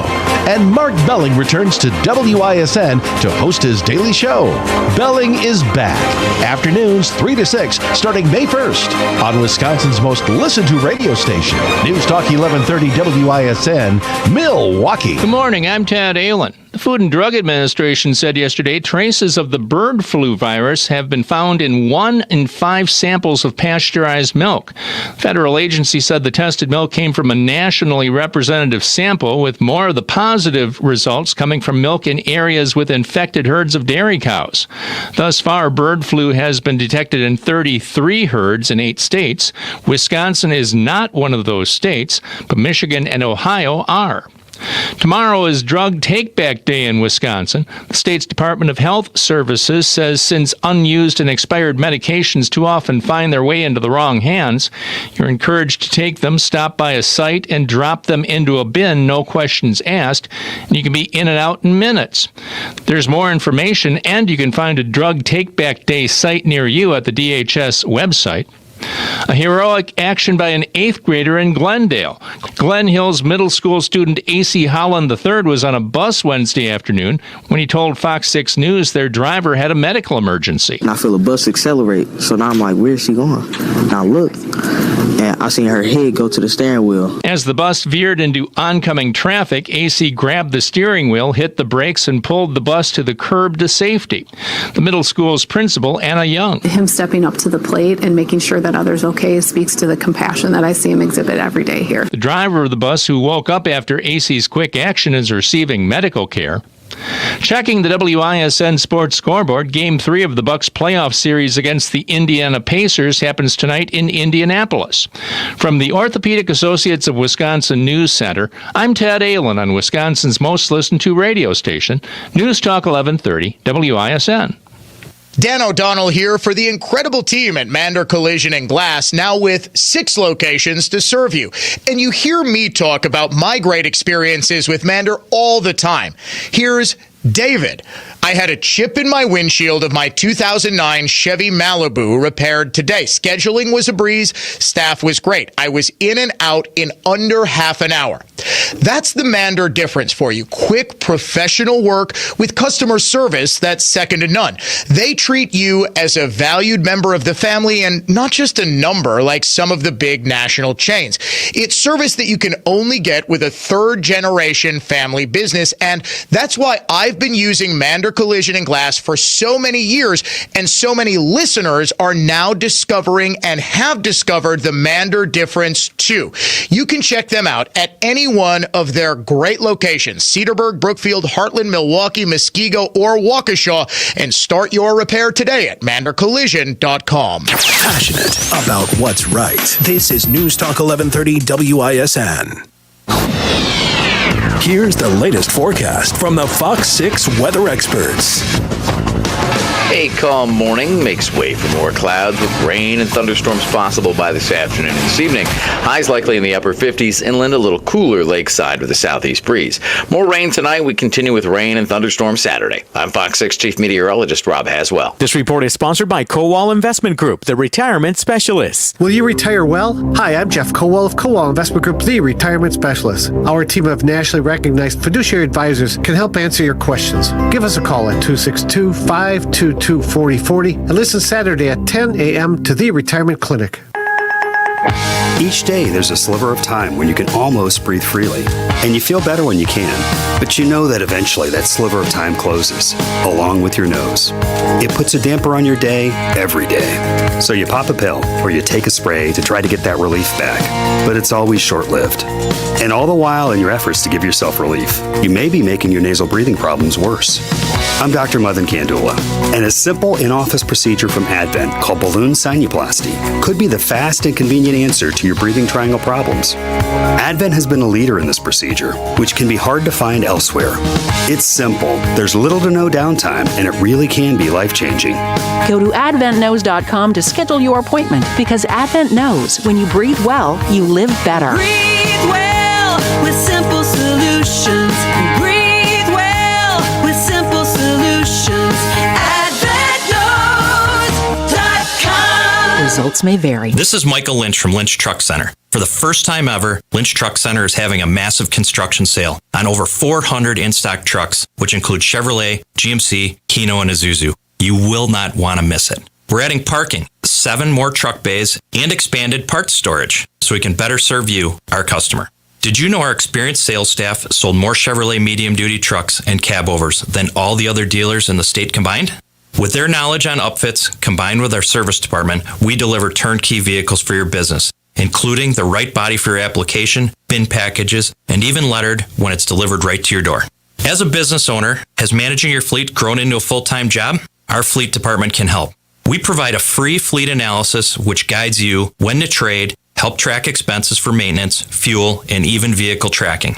and Mark Belling returns to WISN to host his daily show. Belling is back. Afternoons 3 to 6, starting May 1st, on Wisconsin's most listened to radio station, News Talk 1130 WISN, Milwaukee. Good morning, I'm Tad Allen. The Food and Drug Administration said yesterday traces of the bird flu virus have been found in 1 in 5 samples of pasteurized milk. The federal agency said the tested milk came from a nationally representative sample, with more of the positive results coming from milk in areas with infected herds of dairy cows. Thus far, bird flu has been detected in 33 herds in 8 states. Wisconsin is not one of those states, but Michigan and Ohio are. Tomorrow is Drug Take-Back Day in Wisconsin. The state's Department of Health Services says since unused and expired medications too often find their way into the wrong hands, you're encouraged to take them, stop by a site, and drop them into a bin, no questions asked, and you can be in and out in minutes. There's more information, and you can find a Drug Take-Back Day site near you at the DHS website. A heroic action by an 8th grader in Glendale. Glen Hills Middle School student A.C. Holland III was on a bus Wednesday afternoon when he told Fox 6 News their driver had a medical emergency. And I feel the bus accelerate, so now I'm like, where's she going? And I look, and I seen her head go to the steering wheel. As the bus veered into oncoming traffic, A.C. grabbed the steering wheel, hit the brakes, and pulled the bus to the curb to safety. The middle school's principal, Anna Young. Him stepping up to the plate and making sure that others okay speaks to the compassion that I see him exhibit every day here. The driver of the bus, who woke up after AC's quick action, is receiving medical care. Checking the WISN Sports Scoreboard, Game 3 of the Bucks playoff series against the Indiana Pacers happens tonight in Indianapolis. From the Orthopedic Associates of Wisconsin News Center, I'm Ted Allen on Wisconsin's most listened to radio station, News Talk 1130 WISN. Dan O'Donnell here for the incredible team at Mander Collision and Glass, now with 6 locations to serve you. And you hear me talk about my great experiences with Mander all the time. Here's David. I had a chip in my windshield of my 2009 Chevy Malibu repaired today. Scheduling was a breeze. Staff was great. I was in and out in under half an hour. That's the Mander difference for you. Quick, professional work with customer service that's second to none. They treat you as a valued member of the family and not just a number like some of the big national chains. It's service that you can only get with a third-generation family business, and that's why I've been using Mander Collision and Glass for so many years, and so many listeners are now discovering and have discovered the Mander difference too. You can check them out at any one of their great locations, Cedarburg, Brookfield, Heartland, Milwaukee, Muskego, or Waukesha, and start your repair today at mandercollision.com. Passionate about what's right. This is News Talk 1130 WISN. Here's the latest forecast from the Fox 6 weather experts. A calm morning makes way for more clouds with rain and thunderstorms possible by this afternoon and this evening. Highs likely in the upper 50s, inland a little cooler lakeside with a southeast breeze. More rain tonight. We continue with rain and thunderstorms Saturday. I'm Fox 6 Chief Meteorologist Rob Haswell. This report is sponsored by Kowal Investment Group, the retirement specialists. Will you retire well? Hi, I'm Jeff Kowal of Kowal Investment Group, the retirement specialist. Our team of nationally recognized fiduciary advisors can help answer your questions. Give us a call at 262-522-4040 and listen Saturday at 10 a.m. to The Retirement Clinic. Each day there's a sliver of time when you can almost breathe freely, and you feel better when you can. But you know that eventually that sliver of time closes, along with your nose. It puts a damper on your day every day. So you pop a pill or you take a spray to try to get that relief back. But it's always short-lived. And all the while in your efforts to give yourself relief, you may be making your nasal breathing problems worse. I'm Dr. Madan Kandula, and a simple in-office procedure from Advent called balloon sinuplasty could be the fast and convenient answer to your breathing triangle problems. Advent has been a leader in this procedure, which can be hard to find elsewhere. It's simple, there's little to no downtime, and it really can be life-changing. Go to adventknows.com to schedule your appointment, because Advent knows when you breathe well, you live better. Breathe well with simple solutions. Breathe well with simple solutions. AdventKnows.com. Results may vary. This is Michael Lynch from Lynch Truck Center. For the first time ever, Lynch Truck Center is having a massive construction sale on over 400 in-stock trucks, which include Chevrolet, GMC, Kino, and Isuzu. You will not want to miss it. We're adding parking, 7 more truck bays, and expanded parts storage so we can better serve you, our customer. Did you know our experienced sales staff sold more Chevrolet medium-duty trucks and cabovers than all the other dealers in the state combined? With their knowledge on upfits, combined with our service department, we deliver turnkey vehicles for your business, including the right body for your application, bin packages, and even lettered when it's delivered right to your door. As a business owner, has managing your fleet grown into a full-time job? Our fleet department can help. We provide a free fleet analysis which guides you when to trade, help track expenses for maintenance, fuel, and even vehicle tracking.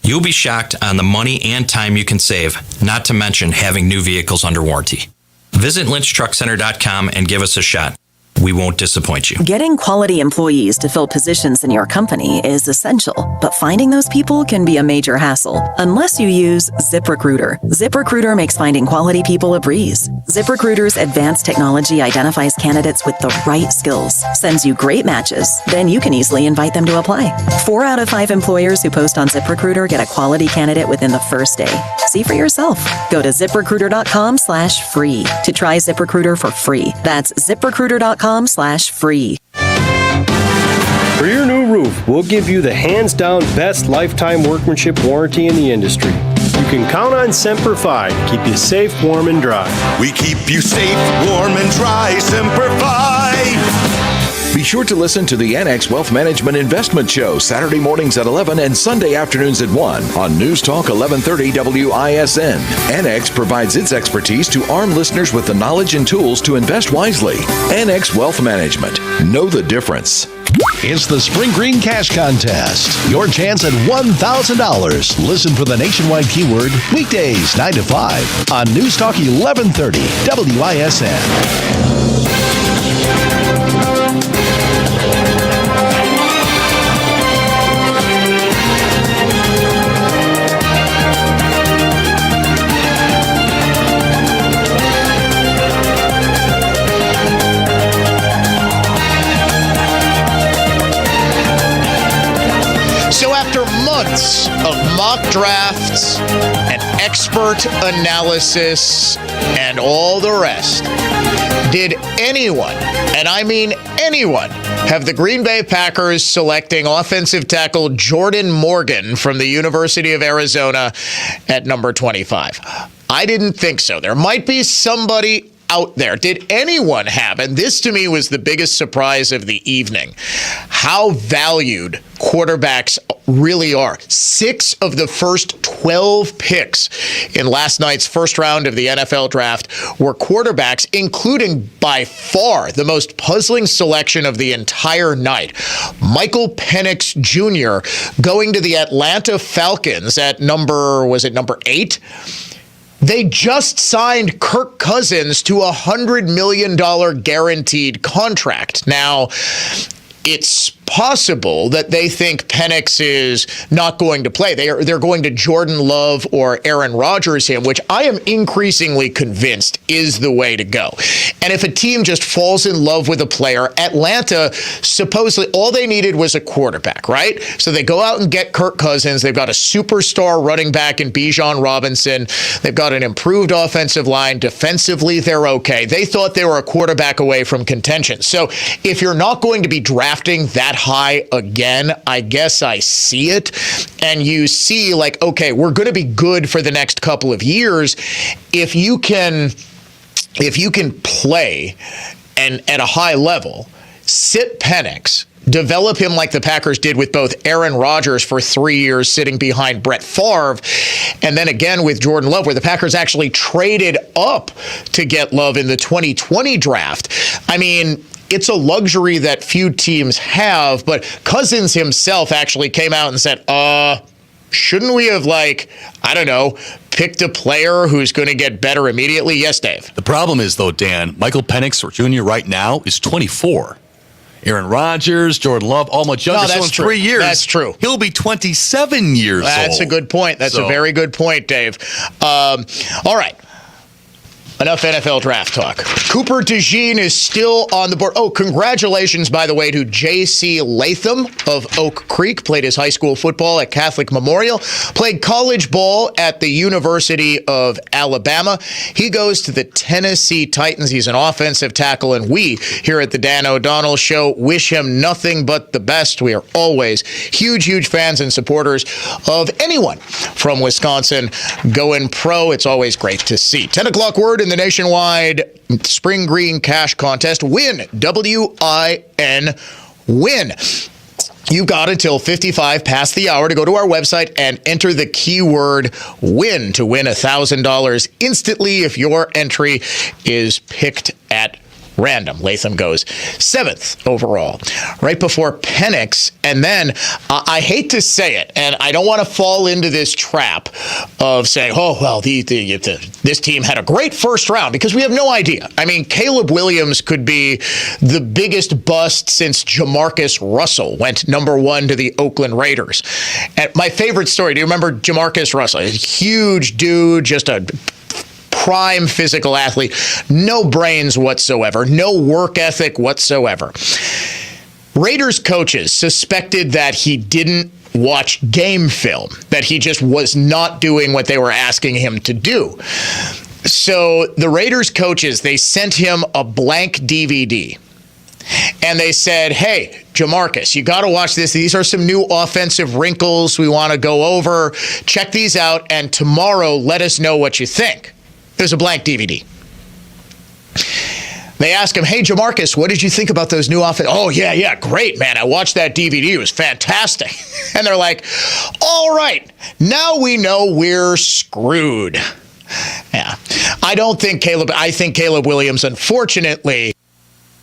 You'll be shocked on the money and time you can save, not to mention having new vehicles under warranty. Visit lynchtruckcenter.com and give us a shot. We won't disappoint you. Getting quality employees to fill positions in your company is essential, but finding those people can be a major hassle unless you use ZipRecruiter. ZipRecruiter makes finding quality people a breeze. ZipRecruiter's advanced technology identifies candidates with the right skills, sends you great matches, then you can easily invite them to apply. 4 out of 5 employers who post on ZipRecruiter get a quality candidate within the first day. See for yourself. Go to ZipRecruiter.com/free to try ZipRecruiter for free. That's ZipRecruiter.com/free. For your new roof, we'll give you the hands-down best lifetime workmanship warranty in the industry. You can count on Semper Fi to keep you safe, warm, and dry. We keep you safe, warm, and dry, Semper Fi. Be sure to listen to the Annex Wealth Management Investment Show Saturday mornings at 11 and Sunday afternoons at 1 on News Talk 1130 WISN. Annex provides its expertise to arm listeners with the knowledge and tools to invest wisely. Annex Wealth Management. Know the difference. It's the Spring Green Cash Contest. Your chance at $1,000. Listen for the nationwide keyword weekdays 9 to 5 on News Talk 1130 WISN. So after months of mock drafts and expert analysis and all the rest, did anyone, and I mean anyone, have the Green Bay Packers selecting offensive tackle Jordan Morgan from the University of Arizona at number 25? I didn't think so. There might be somebody out there. Did anyone have, and this to me was the biggest surprise of the evening, how valued quarterbacks really are. 6 of the first 12 picks in last night's first round of the NFL draft were quarterbacks, including by far the most puzzling selection of the entire night. Michael Penix Jr. going to the Atlanta Falcons at number 8? They just signed Kirk Cousins to a $100 million guaranteed contract. Now, it's possible that they think Penix is not going to play. They're going to Jordan Love or Aaron Rodgers him, which I am increasingly convinced is the way to go. And if a team just falls in love with a player, Atlanta, supposedly all they needed was a quarterback, right? So they go out and get Kirk Cousins. They've got a superstar running back in Bijan Robinson. They've got an improved offensive line. Defensively, they're okay. They thought they were a quarterback away from contention. So if you're not going to be drafting that high again, I guess I see it. And you see, like, okay, we're going to be good for the next couple of years if you can play and at a high level, sit Penix, develop him like the Packers did with both Aaron Rodgers for 3 years sitting behind Brett Favre, and then again with Jordan Love, where the Packers actually traded up to get Love in the 2020 draft. I mean, it's a luxury that few teams have, but Cousins himself actually came out and said, shouldn't we have, picked a player who's going to get better immediately? Yes, Dave. The problem is, though, Dan, Michael Penix Jr. right now is 24. Aaron Rodgers, Jordan Love, all much younger. No, that's so in 3 years, that's true. He'll be 27 years old. That's a good point. That's a very good point, Dave. All right. enough NFL draft talk. Cooper DeJean is still on the board. Oh, congratulations, by the way, to J.C. Latham of Oak Creek. Played his high school football at Catholic Memorial. Played college ball at the University of Alabama. He goes to the Tennessee Titans. He's an offensive tackle, and we here at the Dan O'Donnell Show wish him nothing but the best. We are always huge fans and supporters of anyone from Wisconsin going pro. It's always great to see. 10 o'clock word in the nationwide Spring Green Cash Contest. Win. W-I-N. Win. You've got until 55 past the hour to go to our website and enter the keyword WIN to win $1,000 instantly if your entry is picked at random. Latham goes 7th overall, right before Penix. And then I hate to say it, and I don't want to fall into this trap of saying, oh, well, this team had a great first round, because we have no idea. I mean, Caleb Williams could be the biggest bust since Jamarcus Russell went number 1 to the Oakland Raiders. And my favorite story, do you remember Jamarcus Russell? A huge dude, just a prime physical athlete, no brains whatsoever, no work ethic whatsoever. Raiders coaches suspected that he didn't watch game film, that he just was not doing what they were asking him to do. So the Raiders coaches, they sent him a blank DVD. And they said, hey, Jamarcus, you got to watch this. These are some new offensive wrinkles we want to go over. Check these out, and tomorrow let us know what you think. There's a blank DVD. They ask him, hey, Jamarcus, what did you think about those new offense? Oh, yeah, great, man. I watched that DVD. It was fantastic. And they're like, all right, now we know we're screwed. Yeah. I think Caleb Williams, unfortunately,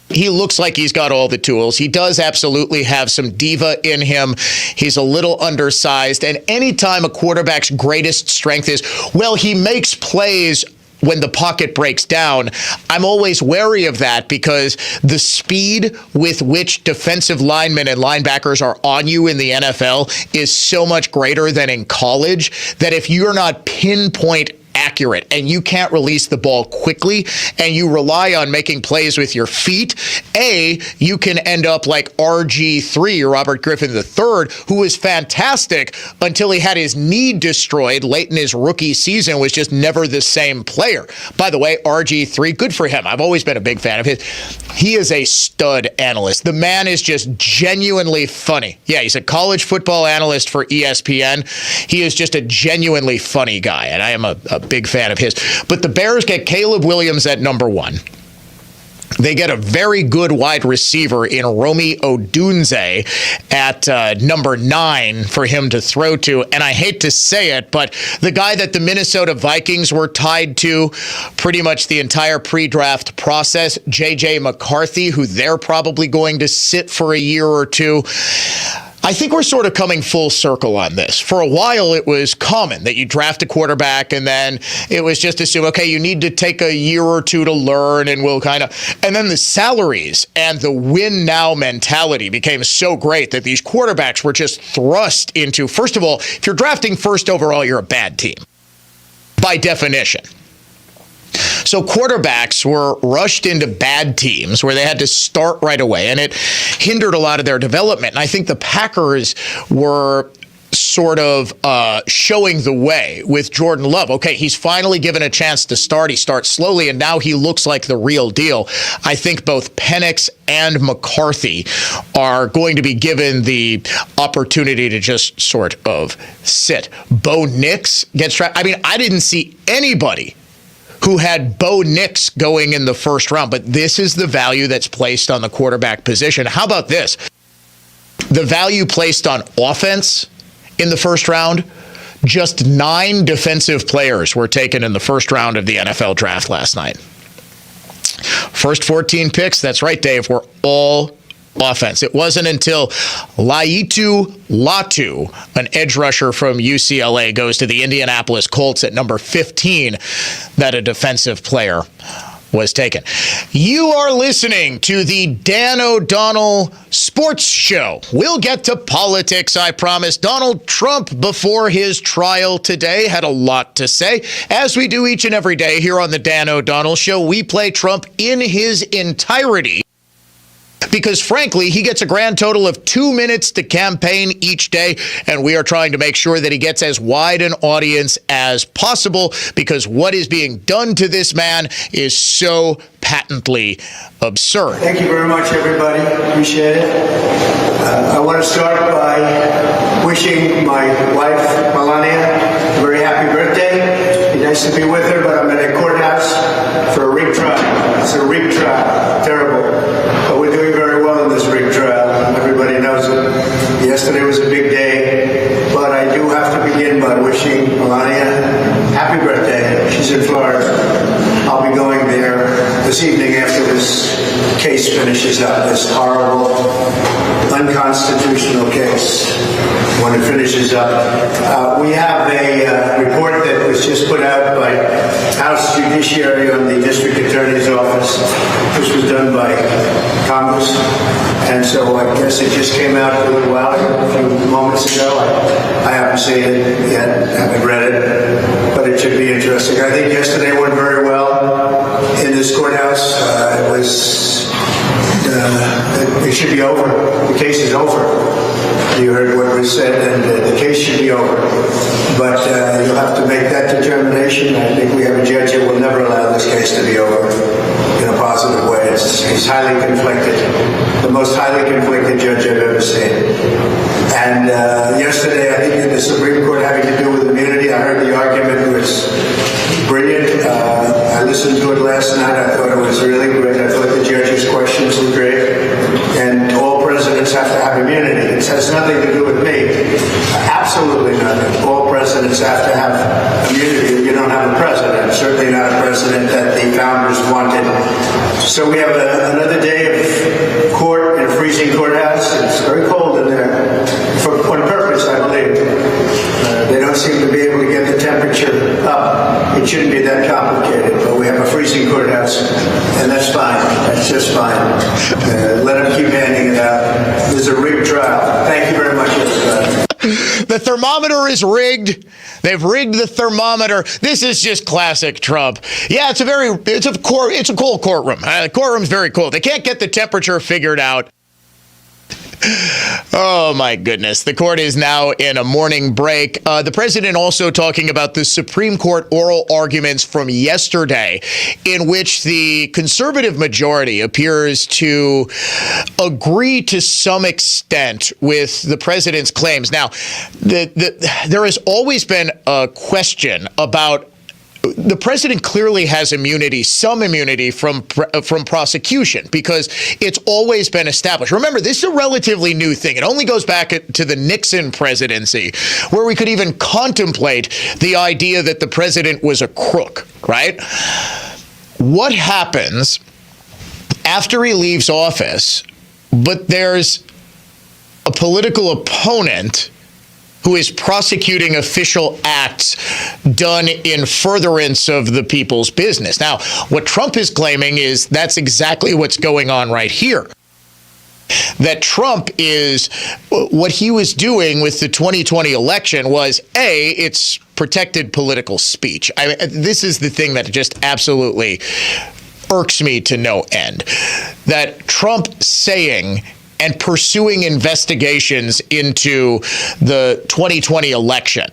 he looks like he's got all the tools. He does absolutely have some diva in him. He's a little undersized. And anytime a quarterback's greatest strength is, well, he makes plays when the pocket breaks down, I'm always wary of that, because the speed with which defensive linemen and linebackers are on you in the NFL is so much greater than in college, that if you're not pinpoint accurate and you can't release the ball quickly and you rely on making plays with your feet, you can end up like RG3, Robert Griffin III, who was fantastic until he had his knee destroyed late in his rookie season, was just never the same player. By the way, RG3, good for him. I've always been a big fan of his. He is a stud analyst. The man is just genuinely funny. Yeah, he's a college football analyst for ESPN. He is just a genuinely funny guy, and I am a big fan of his. But the Bears get Caleb Williams at number 1. They get a very good wide receiver in Romy Odunze at number 9 for him to throw to. And I hate to say it, but the guy that the Minnesota Vikings were tied to pretty much the entire pre-draft process, J.J. McCarthy, who they're probably going to sit for a year or two. I think we're sort of coming full circle on this. For a while, it was common that you draft a quarterback and then it was just assumed, okay, you need to take a year or two to learn and we'll and then the salaries and the win now mentality became so great that these quarterbacks were just thrust into, first of all, if you're drafting first overall, you're a bad team by definition. So quarterbacks were rushed into bad teams where they had to start right away, and it hindered a lot of their development. And I think the Packers were sort of showing the way with Jordan Love. Okay, he's finally given a chance to start. He starts slowly, and now he looks like the real deal. I think both Penix and McCarthy are going to be given the opportunity to just sort of sit. Bo Nix gets drafted. I mean, I didn't see anybody who had Bo Nix going in the first round, but this is the value that's placed on the quarterback position. How about this? The value placed on offense in the first round, just 9 defensive players were taken in the first round of the NFL draft last night. First 14 picks, that's right, Dave, were all offense. It wasn't until Laitu Latu, an edge rusher from UCLA, goes to the Indianapolis Colts at number 15, that a defensive player was taken. You are listening to the Dan O'Donnell Sports Show. We'll get to politics, I promise. Donald Trump, before his trial today, had a lot to say. As we do each and every day here on the Dan O'Donnell Show, we play Trump in his entirety, because frankly, he gets a grand total of 2 minutes to campaign each day, and we are trying to make sure that he gets as wide an audience as possible, because what is being done to this man is so patently absurd. Thank you very much, everybody. Appreciate it. I want to start by wishing my wife, Melania, a very happy birthday. It'd be nice to be with her, but I'm in a courthouse for a rig trial. It's a rig trial. Terrible. But we're doing very well in this rig trial. Everybody knows it. Yesterday was a big day, but I do have to begin by wishing Melania happy birthday. She's in Florida. I'll be going there this evening after this case finishes up, this horrible, unconstitutional case. When it finishes up, we have a report that was just put out by House Judiciary on the District Attorney's Office. This was done by Congress, and so I guess it just came out a little while ago, a few moments ago. I haven't seen it yet, haven't read it, but it should be interesting. I think yesterday went very well in this courthouse. It should be over. The case is over. You heard what was said, and the case should be over. But you'll have to make that determination. I think we have a judge that will never allow this case to be over in a positive way. He's highly conflicted, the most highly conflicted judge I've ever seen. And yesterday, I think in the Supreme Court having to do with immunity, I heard the argument was brilliant. I listened to it last night. I thought it was really great. I thought the judge's questions were great. And all presidents have to have immunity. It has nothing to do with me. Absolutely nothing. All presidents have to have immunity. You don't have a president. Certainly not a president that the founders wanted. So we have another day of court in a freezing courthouse. It's very cold in there. On purpose, I believe. They don't seem to be able to get the temperature up. It shouldn't be that complicated, but we have a freezing courthouse, and that's fine. That's just fine. Let them keep handing it out. There's a rigged trial. Thank you very much, everybody. The thermometer is rigged. They've rigged the thermometer. This is just classic Trump. Yeah, it's a cold courtroom. The courtroom's very cold. They can't get the temperature figured out. Oh, my goodness. The court is now in a morning break. The president also talking about the Supreme Court oral arguments from yesterday, in which the conservative majority appears to agree to some extent with the president's claims. Now, there has always been a question about the president clearly has immunity, some immunity from prosecution, because it's always been established. Remember, this is a relatively new thing. It only goes back to the Nixon presidency, where we could even contemplate the idea that the president was a crook, right? What happens after he leaves office, but there's a political opponent who is prosecuting official acts done in furtherance of the people's business? Now, what Trump is claiming is that's exactly what's going on right here. That Trump is, what he was doing with the 2020 election was, it's protected political speech. This is the thing that just absolutely irks me to no end. That Trump saying and pursuing investigations into the 2020 election,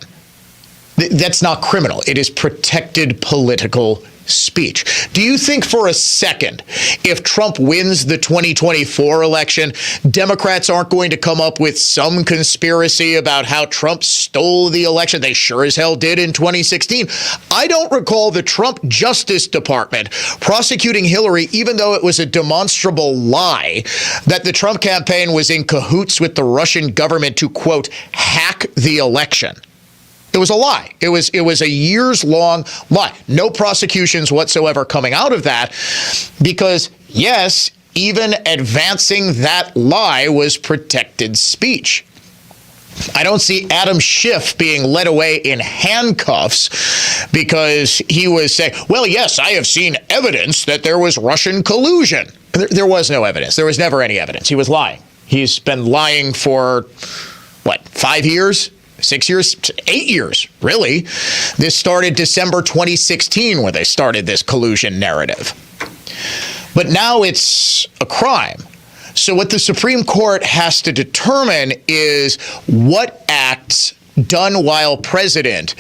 that's not criminal. It is protected political speech. Do you think for a second, if Trump wins the 2024 election, Democrats aren't going to come up with some conspiracy about how Trump stole the election? They sure as hell did in 2016. I don't recall the Trump Justice Department prosecuting Hillary, even though it was a demonstrable lie that the Trump campaign was in cahoots with the Russian government to, quote, hack the election. It was a lie. It was a years-long lie. No prosecutions whatsoever coming out of that, because, yes, even advancing that lie was protected speech. I don't see Adam Schiff being led away in handcuffs because he was saying, well, yes, I have seen evidence that there was Russian collusion. There was no evidence. There was never any evidence. He was lying. He's been lying for, 5 years? 6 years, 8 years, really. This started December 2016 when they started this collusion narrative. But now it's a crime. So what the Supreme Court has to determine is what acts done while president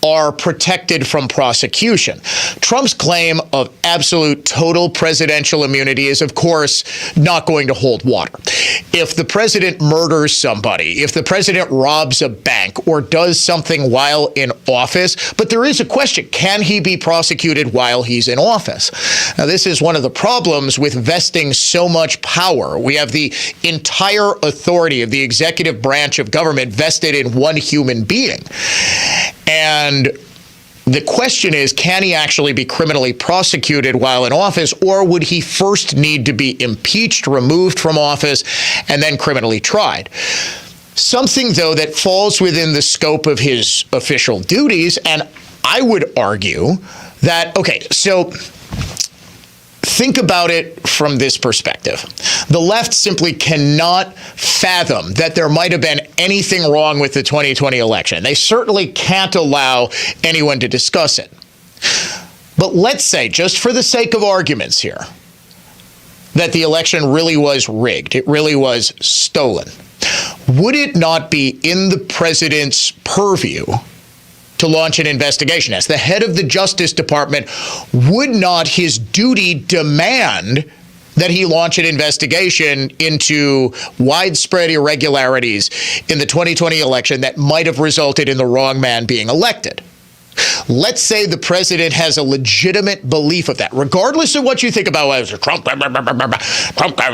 are protected from prosecution. Trump's claim of absolute total presidential immunity is, of course, not going to hold water. If the president murders somebody, if the president robs a bank or does something while in office, but there is a question, can he be prosecuted while he's in office? Now, this is one of the problems with vesting so much power. We have the entire authority of the executive branch of government vested in one human being. And the question is, can he actually be criminally prosecuted while in office, or would he first need to be impeached, removed from office, and then criminally tried? Something, though, that falls within the scope of his official duties, and I would argue that, so think about it from this perspective. The left simply cannot fathom that there might have been anything wrong with the 2020 election. They certainly can't allow anyone to discuss it. But let's say, just for the sake of arguments here, that the election really was rigged. It really was stolen. Would it not be in the president's purview to launch an investigation? As the head of the Justice Department, would not his duty demand that he launch an investigation into widespread irregularities in the 2020 election that might have resulted in the wrong man being elected? Let's say the president has a legitimate belief of that, regardless of what you think about Trump,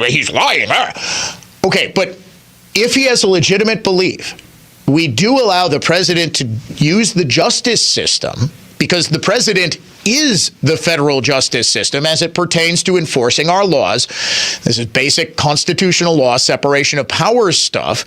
he's lying. Okay, but if he has a legitimate belief, we do allow the president to use the justice system because the president is the federal justice system as it pertains to enforcing our laws. This is basic constitutional law, separation of powers stuff.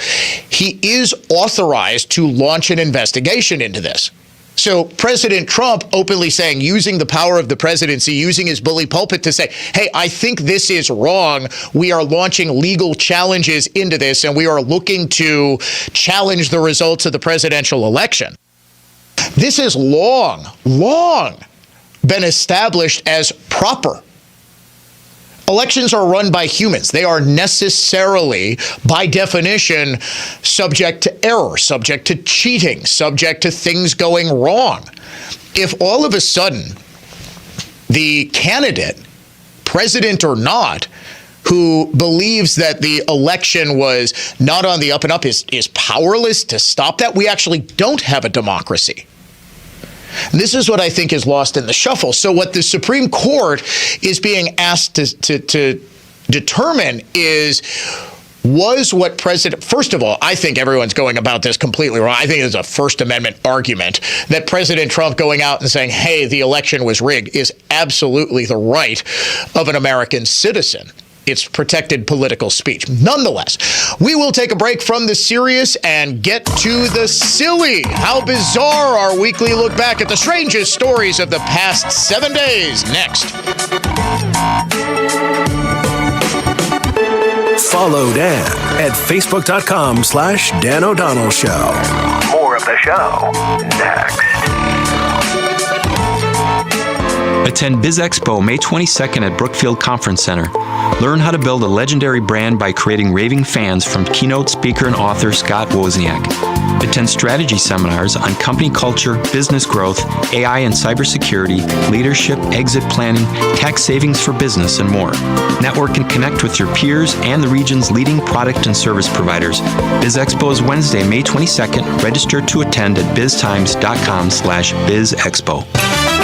He is authorized to launch an investigation into this. So President Trump openly saying, using the power of the presidency, using his bully pulpit to say, hey, I think this is wrong. We are launching legal challenges into this, and we are looking to challenge the results of the presidential election. This has long been established as proper. Elections are run by humans. They are necessarily, by definition, subject to error, subject to cheating, subject to things going wrong. If all of a sudden the candidate, president or not, who believes that the election was not on the up and up is powerless to stop that, we actually don't have a democracy. This is what I think is lost in the shuffle. So what the Supreme Court is being asked to determine is, was what President, first of all, I think everyone's going about this completely wrong. I think it's a First Amendment argument that President Trump going out and saying, hey, the election was rigged is absolutely the right of an American citizen. It's protected political speech. Nonetheless, we will take a break from the serious and get to the silly. How bizarre our weekly look back at the strangest stories of the past 7 days. Next. Follow Dan at facebook.com/Dan O'Donnell Show. More of the show next. Attend Biz Expo May 22nd at Brookfield Conference Center. Learn how to build a legendary brand by creating raving fans from keynote speaker and author Scott Wozniak. Attend strategy seminars on company culture, business growth, AI and cybersecurity, leadership, exit planning, tax savings for business, and more. Network and connect with your peers and the region's leading product and service providers. Biz Expo is Wednesday, May 22nd. Register to attend at biztimes.com/bizexpo.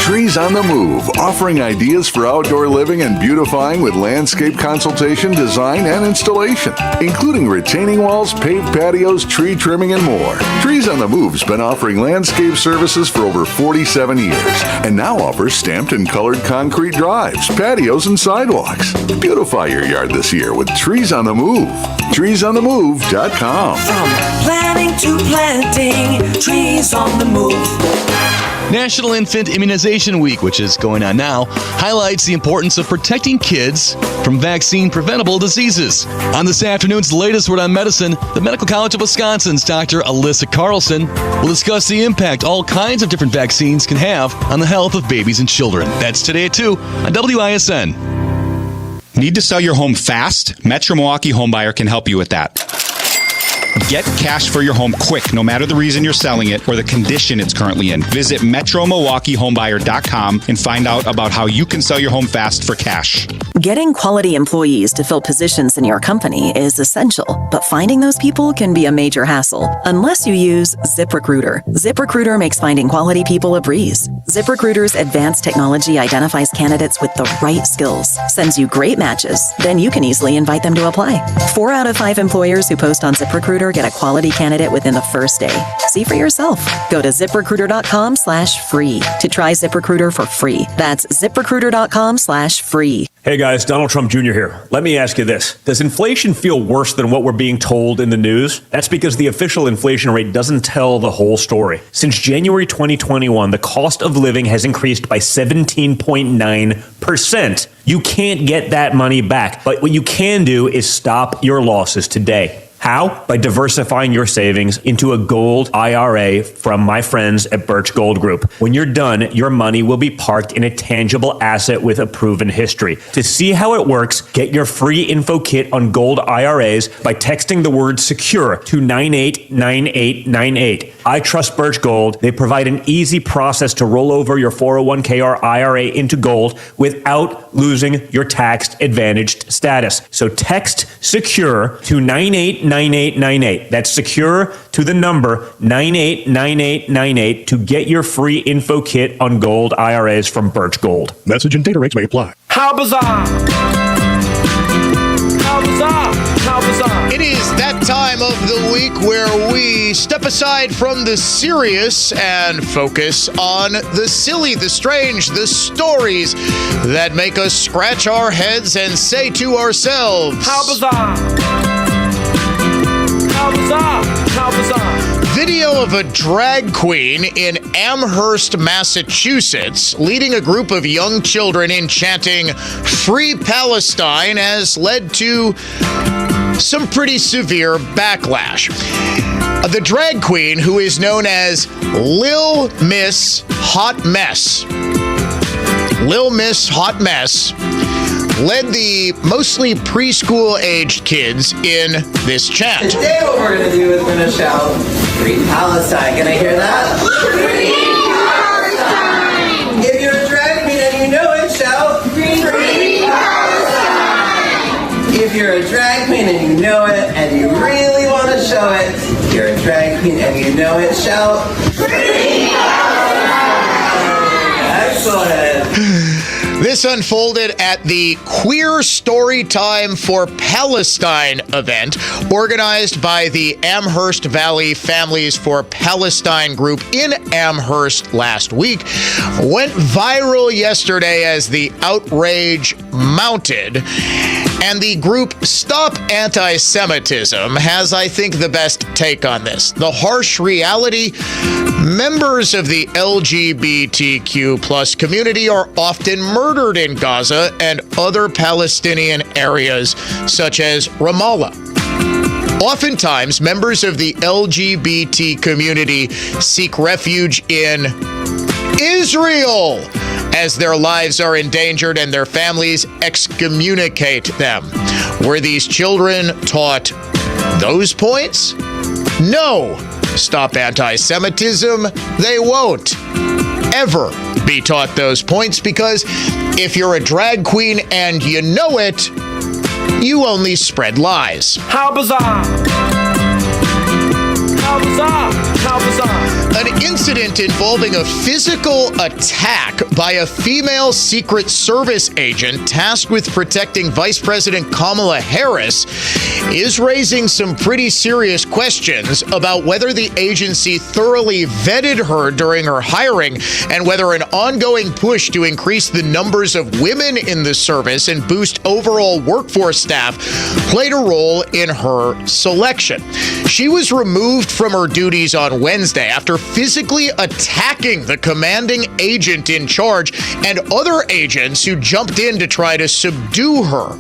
Trees on the Move, offering ideas for outdoor living and beautifying with landscape consultation, design, and installation, including retaining walls, paved patios, tree trimming, and more. Trees on the Move's been offering landscape services for over 47 years and now offers stamped and colored concrete drives, patios, and sidewalks. Beautify your yard this year with Trees on the Move. TreesOnTheMove.com. From planning to planting, trees on the move. National Infant Immunization Week, which is going on now, highlights the importance of protecting kids from vaccine-preventable diseases. On this afternoon's latest Word on Medicine, the Medical College of Wisconsin's Dr. Alyssa Carlson will discuss the impact all kinds of different vaccines can have on the health of babies and children. That's today at 2 on WISN. Need to sell your home fast? Metro Milwaukee Homebuyer can help you with that. Get cash for your home quick, no matter the reason you're selling it or the condition it's currently in. Visit MetroMilwaukeeHomebuyer.com and find out about how you can sell your home fast for cash. Getting quality employees to fill positions in your company is essential, but finding those people can be a major hassle unless you use ZipRecruiter. ZipRecruiter makes finding quality people a breeze. ZipRecruiter's advanced technology identifies candidates with the right skills, sends you great matches, then you can easily invite them to apply. 4 out of 5 employers who post on ZipRecruiter get a quality candidate within the first day. See for yourself. Go to ZipRecruiter.com/free to try ZipRecruiter for free. That's ZipRecruiter.com/free. Hey guys, Donald Trump Jr. here. Let me ask you this. Does inflation feel worse than what we're being told in the news? That's because the official inflation rate doesn't tell the whole story. Since January 2021, the cost of living has increased by 17.9%. You can't get that money back, but what you can do is stop your losses today. How? By diversifying your savings into a gold IRA from my friends at Birch Gold Group. When you're done, your money will be parked in a tangible asset with a proven history. To see how it works, get your free info kit on gold IRAs by texting the word SECURE to 989898. I trust Birch Gold. They provide an easy process to roll over your 401k or IRA into gold without losing your tax advantaged status. So text SECURE to 989898. That's SECURE to the number 989898 to get your free info kit on gold IRAs from Birch Gold. Message and data rates may apply. How bizarre! How bizarre! How bizarre! It is that time of the week where we step aside from the serious and focus on the silly, the strange, the stories that make us scratch our heads and say to ourselves, How bizarre! How bizarre! How bizarre! Video of a drag queen in Amherst, Massachusetts, leading a group of young children in chanting Free Palestine has led to some pretty severe backlash. The drag queen, who is known as Lil Miss Hot Mess, led the mostly preschool-aged kids in this chant. Today what we're going to do is we're going to shout, Free Palestine. Can I hear that? Free Palestine! If you're a drag queen and you know it, shout, Free Palestine! If you're a drag queen and you know it and you really want to show it, if you're a drag queen and you know it, shout, Free Palestine! Excellent! This unfolded at the Queer Storytime for Palestine event organized by the Amherst Valley Families for Palestine group in Amherst last week. Went viral yesterday as the outrage mounted. And the group Stop Antisemitism has, I think, the best take on this. The harsh reality, members of the LGBTQ plus community are often murdered in Gaza and other Palestinian areas, such as Ramallah. Oftentimes, members of the LGBT community seek refuge in Israel, as their lives are endangered and their families excommunicate them. Were these children taught those points? No. Stop Anti-Semitism, they won't ever be taught those points, because if you're a drag queen and you know it, you only spread lies. How bizarre! How bizarre! How bizarre! An incident involving a physical attack by a female Secret Service agent tasked with protecting Vice President Kamala Harris is raising some pretty serious questions about whether the agency thoroughly vetted her during her hiring and whether an ongoing push to increase the numbers of women in the service and boost overall workforce staff played a role in her selection. She was removed from her duties on Wednesday after physically attacking the commanding agent in charge and other agents who jumped in to try to subdue her.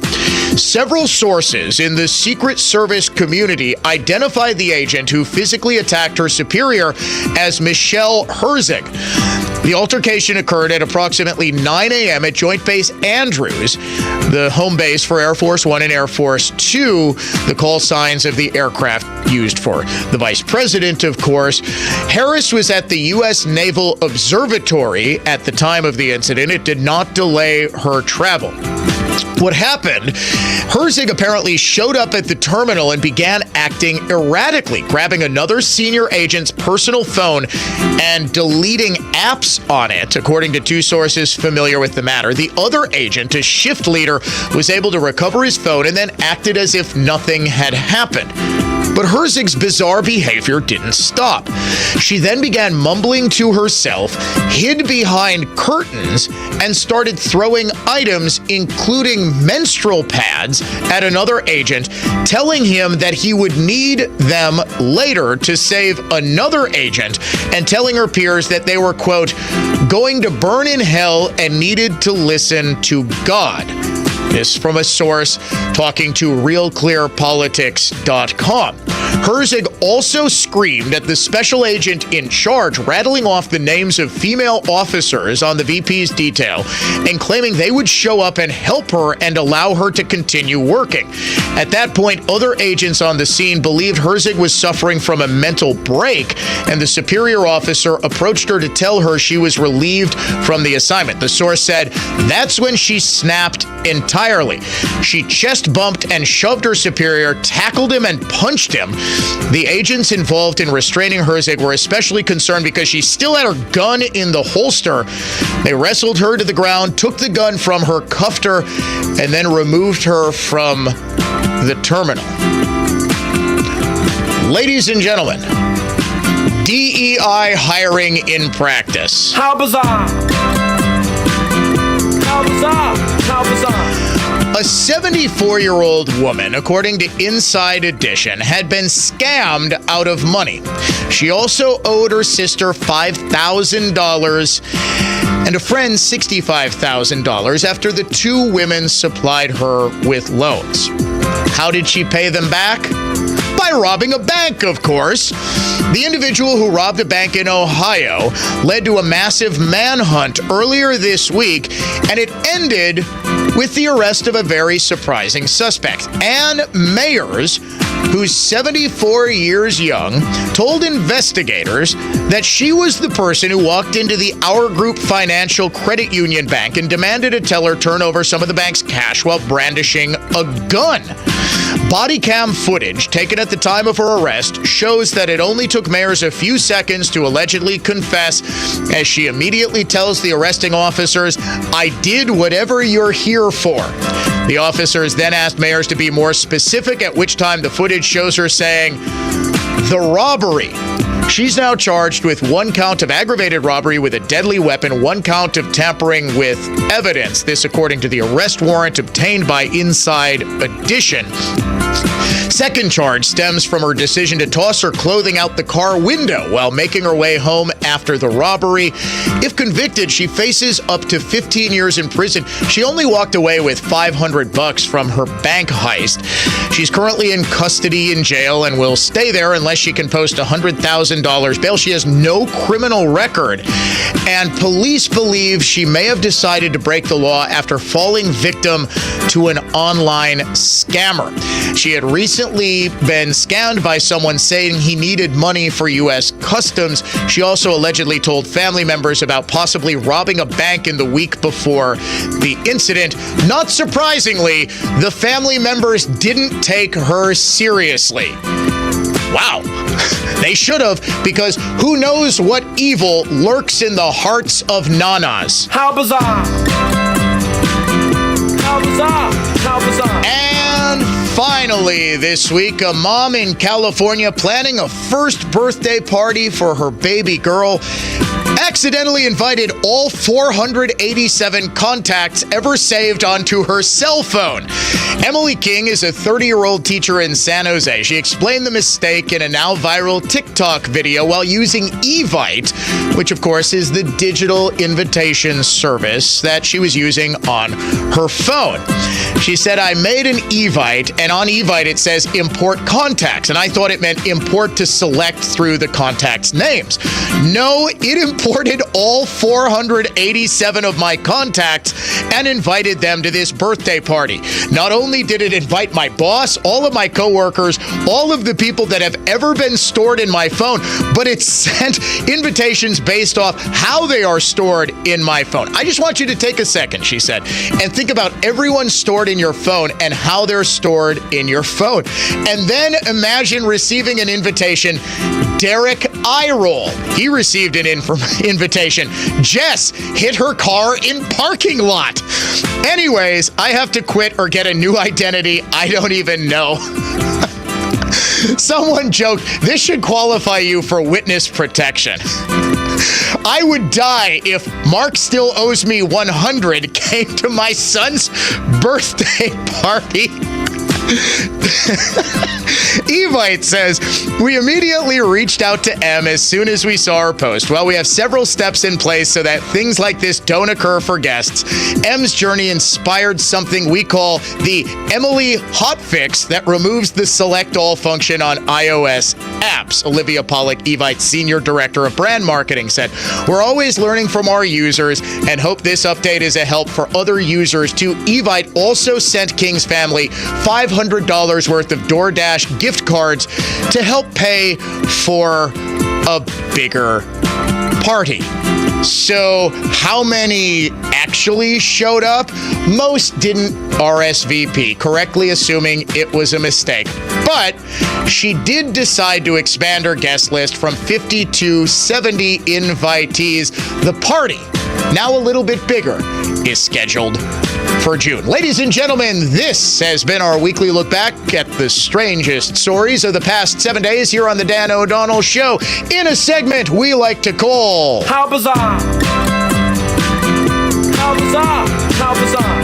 Several sources in the Secret Service community identified the agent who physically attacked her superior as Michelle Herzig. The altercation occurred at approximately 9 a.m. at Joint Base Andrews, the home base for Air Force One and Air Force Two, the call signs of the aircraft used for the vice president, of course. Harris was at the U.S. Naval Observatory at the time of the incident. It did not delay her travel. What happened? Herzig apparently showed up at the terminal and began acting erratically, grabbing another senior agent's personal phone and deleting apps on it, according to two sources familiar with the matter. The other agent, a shift leader, was able to recover his phone and then acted as if nothing had happened. But Herzig's bizarre behavior didn't stop. She then began mumbling to herself, hid behind curtains, and started throwing items, including menstrual pads, at another agent, telling him that he would need them later to save another agent, and telling her peers that they were, quote, going to burn in hell and needed to listen to God. This from a source talking to RealClearPolitics.com. Herzig also screamed at the special agent in charge, rattling off the names of female officers on the VP's detail and claiming they would show up and help her and allow her to continue working. At that point, other agents on the scene believed Herzig was suffering from a mental break, and the superior officer approached her to tell her she was relieved from the assignment. The source said that's when she snapped entirely. She chest bumped and shoved her superior, tackled him, and punched him. The agents involved in restraining Herzig were especially concerned because she still had her gun in the holster. They wrestled her to the ground, took the gun from her, cuffed her, and then removed her from the terminal. Ladies and gentlemen, DEI hiring in practice. How bizarre! How bizarre! How bizarre! A 74-year-old woman, according to Inside Edition, had been scammed out of money. She also owed her sister $5,000 and a friend $65,000 after the two women supplied her with loans. How did she pay them back? By robbing a bank, of course. The individual who robbed a bank in Ohio led to a massive manhunt earlier this week, and it ended with the arrest of a very surprising suspect. Ann Mayers, who's 74 years young, told investigators that she was the person who walked into the Our Group Financial Credit Union Bank and demanded a teller turn over some of the bank's cash while brandishing a gun. Body cam footage taken at the time of her arrest shows that it only took Mayers a few seconds to allegedly confess, as she immediately tells the arresting officers, "I did whatever you're here for." The officers then asked Mayers to be more specific, at which time the footage shows her saying, "The robbery." She's now charged with 1 count of aggravated robbery with a deadly weapon, 1 count of tampering with evidence. This according to the arrest warrant obtained by Inside Edition. Second charge stems from her decision to toss her clothing out the car window while making her way home after the robbery. If convicted, she faces up to 15 years in prison. She only walked away with $500 from her bank heist. She's currently in custody in jail and will stay there unless she can post $100,000 bail. She has no criminal record, and police believe she may have decided to break the law after falling victim to an online scammer. She had recently been scammed by someone saying he needed money for U.S. Customs. She also allegedly told family members about possibly robbing a bank in the week before the incident. Not surprisingly, the family members didn't take her seriously. Wow. They should have, because who knows what evil lurks in the hearts of nanas. How bizarre! How bizarre! How bizarre! And finally, this week, a mom in California planning a first birthday party for her baby girl accidentally invited all 487 contacts ever saved onto her cell phone. Emily King is a 30-year-old teacher in San Jose. She explained the mistake in a now viral TikTok video while using Evite, which of course is the digital invitation service that she was using on her phone. She said, I made an Evite, and on Evite it says import contacts, and I thought it meant import to select through the contacts' names. No, it imported all 487 of my contacts and invited them to this birthday party. Not only did it invite my boss, all of my coworkers, all of the people that have ever been stored in my phone, but it sent invitations based off how they are stored in my phone. I just want you to take a second, she said, and think about everyone stored in your phone and how they're stored in your phone. And then imagine receiving an invitation. Derek Eyeroll. He received an invitation. Jess hit her car in parking lot. Anyways, I have to quit or get a new identity. I don't even know. Someone joked, this should qualify you for witness protection. I would die if Mark Still Owes Me 100 came to my son's birthday party. Evite says, we immediately reached out to M as soon as we saw her post. Well, we have several steps in place so that things like this don't occur for guests. M's journey inspired something we call the Emily Hotfix that removes the select all function on iOS apps. Olivia Pollack, Evite's Senior Director of Brand Marketing, said, we're always learning from our users and hope this update is a help for other users too. Evite also sent King's family $500 worth of DoorDash gift cards to help pay for a bigger party. So how many actually showed up? Most didn't RSVP, correctly assuming it was a mistake. But she did decide to expand her guest list from 50 to 70 invitees. The party, now a little bit bigger, is scheduled for June. Ladies and gentlemen, this has been our weekly look back at the strangest stories of the past 7 days here on the Dan O'Donnell Show in a segment we like to call How Bizarre! How Bizarre! How Bizarre!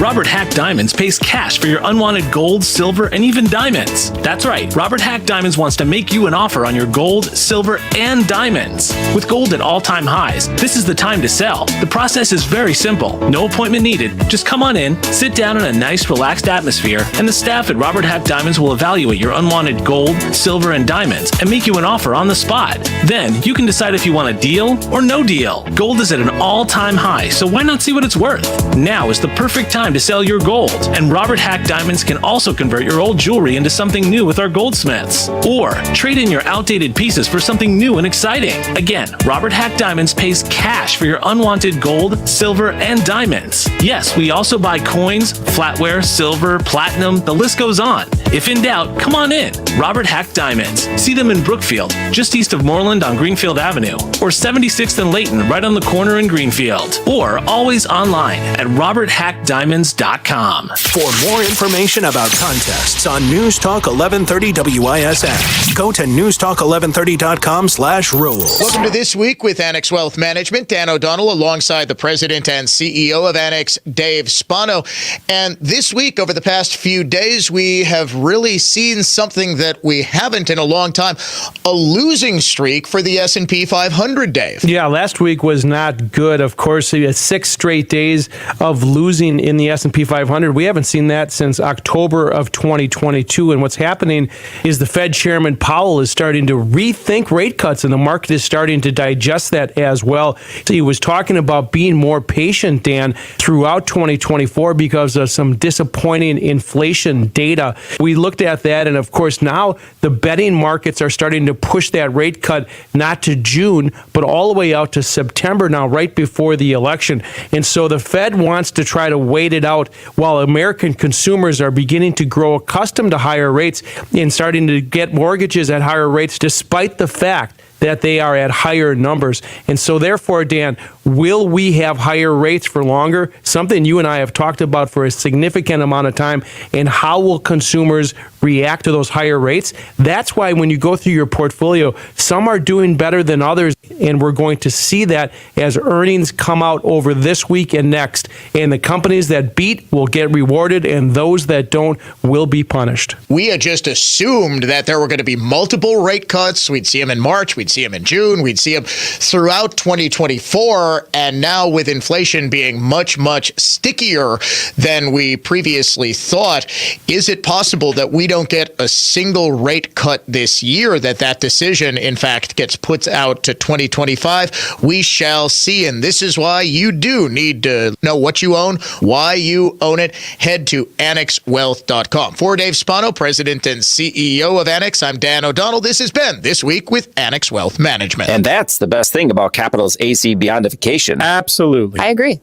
Robert Hack Diamonds pays cash for your unwanted gold, silver, and even diamonds. That's right, Robert Hack Diamonds wants to make you an offer on your gold, silver, and diamonds. With gold at all-time highs, this is the time to sell. The process is very simple. No appointment needed. Just come on in, sit down in a nice, relaxed atmosphere, and the staff at Robert Hack Diamonds will evaluate your unwanted gold, silver, and diamonds and make you an offer on the spot. Then, you can decide if you want a deal or no deal. Gold is at an all-time high, so why not see what it's worth? Now is the perfect time to sell your gold, and Robert Hack Diamonds can also convert your old jewelry into something new with our goldsmiths. Or trade in your outdated pieces for something new and exciting. Again, Robert Hack Diamonds pays cash for your unwanted gold, silver, and diamonds. Yes, we also buy coins, flatware, silver, platinum, the list goes on. If in doubt, come on in. Robert Hack Diamonds. See them in Brookfield, just east of Moreland on Greenfield Avenue, or 76th and Layton, right on the corner in Greenfield, or always online at roberthackdiamonds.com. For more information about contests on News Talk 1130 WISN, go to newstalk1130.com/rules. Welcome to This Week with Annex Wealth Management. Dan O'Donnell alongside the president and CEO of Annex, Dave Spano. And this week, over the past few days, we have really seen something that we haven't in a long time, a losing streak for the S&P 500, Dave. Yeah, last week was not good. Of course, we had 6 straight days of losing in the S&P 500. We haven't seen that since October of 2022. And what's happening is the Fed Chairman Powell is starting to rethink rate cuts, and the market is starting to digest that as well. He was talking about being more patient, Dan, throughout 2024 because of some disappointing inflation data. We looked at that, and of course now the betting markets are starting to push that rate cut not to June, but all the way out to September now, right before the election. And so the Fed wants to try to wait it pointed out, while American consumers are beginning to grow accustomed to higher rates and starting to get mortgages at higher rates, despite the fact that they are at higher numbers. And so therefore, Dan, will we have higher rates for longer? Something you and I have talked about for a significant amount of time. And how will consumers react to those higher rates? That's why when you go through your portfolio, some are doing better than others. And we're going to see that as earnings come out over this week and next. And the companies that beat will get rewarded, and those that don't will be punished. We had just assumed that there were going to be multiple rate cuts. We'd see them in March. We'd see them in June. We'd see them throughout 2024. And now with inflation being much, much stickier than we previously thought, is it possible that we don't get a single rate cut this year, that decision, in fact, gets put out to 2025? We shall see. And this is why you do need to know what you own, why you own it. Head to annexwealth.com. For Dave Spano, President and CEO of Annex, I'm Dan O'Donnell. This has been This Week with Annex Wealth Management. And that's the best thing about Capital's AC Beyondification. Absolutely. I agree.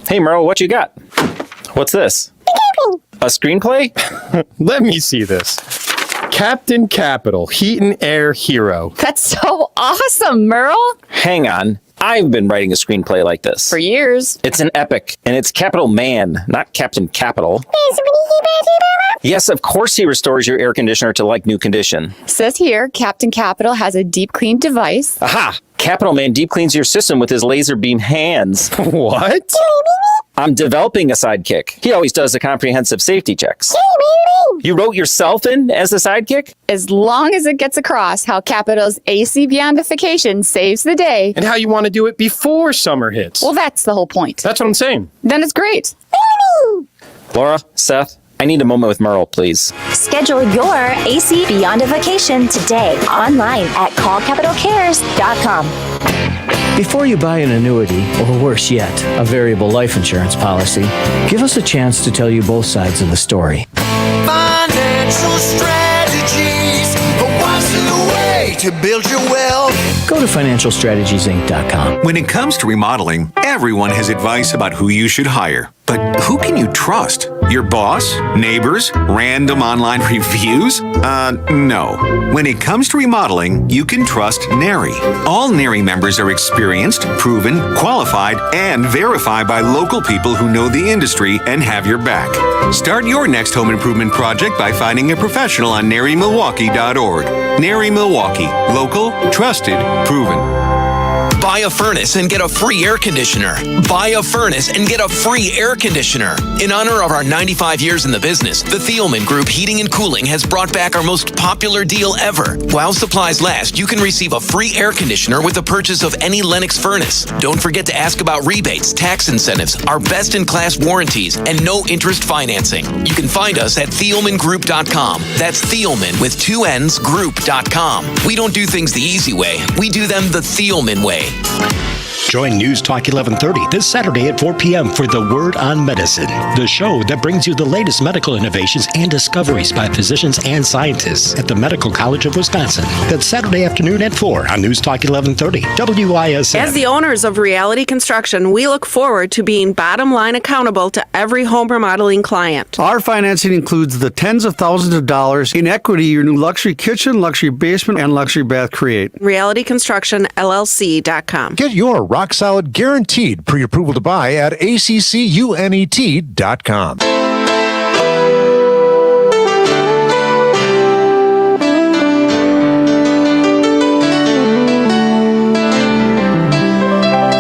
Hey, Merle, what you got? What's this? A screenplay? Let me see this. Captain Capital, Heat and Air Hero. That's so awesome, Merle. Hang on. I've been writing a screenplay like this. For years. It's an epic, and it's Capital Man, not Captain Capital. Yes, of course he restores your air conditioner to like new condition. Says here, Captain Capital has a deep clean device. Aha! Capital Man deep cleans your system with his laser beam hands. What? I'm developing a sidekick. He always does the comprehensive safety checks. You wrote yourself in as the sidekick? As long as it gets across how Capital's AC Beyondification saves the day. And how you want to do it before summer hits. Well, that's the whole point. That's what I'm saying. Then it's great. Laura, Seth, I need a moment with Merle, please. Schedule your AC Beyondification today online at callcapitalcares.com. Before you buy an annuity, or worse yet, a variable life insurance policy, give us a chance to tell you both sides of the story. Financial strategies are washing away to build your wealth. Go to financialstrategiesinc.com. When it comes to remodeling, everyone has advice about who you should hire. But who can you trust? Your boss? Neighbors? Random online reviews? No. When it comes to remodeling, you can trust NARI. All NARI members are experienced, proven, qualified, and verified by local people who know the industry and have your back. Start your next home improvement project by finding a professional on NARIMilwaukee.org. NARI Milwaukee. Local, trusted, proven. Buy a furnace and get a free air conditioner. Buy a furnace and get a free air conditioner. In honor of our 95 years in the business, the Thielman Group Heating and Cooling has brought back our most popular deal ever. While supplies last, you can receive a free air conditioner with the purchase of any Lennox furnace. Don't forget to ask about rebates, tax incentives, our best-in-class warranties, and no-interest financing. You can find us at ThielmanGroup.com. That's Thielman with 2 N's Group.com. We don't do things the easy way. We do them the Thielman way. Join News Talk 1130 this Saturday at 4 p.m. for The Word on Medicine, the show that brings you the latest medical innovations and discoveries by physicians and scientists at the Medical College of Wisconsin. That's Saturday afternoon at 4 on News Talk 1130, WISN. As the owners of Reality Construction, we look forward to being bottom line accountable to every home remodeling client. Our financing includes the tens of thousands of dollars in equity your new luxury kitchen, luxury basement, and luxury bath create. RealityConstructionLLC.com. Get your rock-solid guaranteed pre-approval to buy at ACCUNET.com.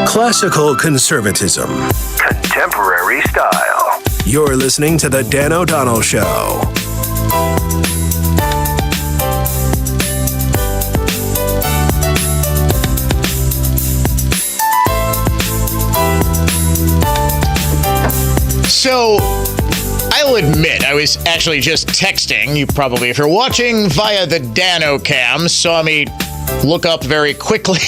Classical conservatism. Contemporary style. You're listening to The Dan O'Donnell Show. So, I'll admit, I was actually just texting. You probably, if you're watching via the Dano Cam, saw me look up very quickly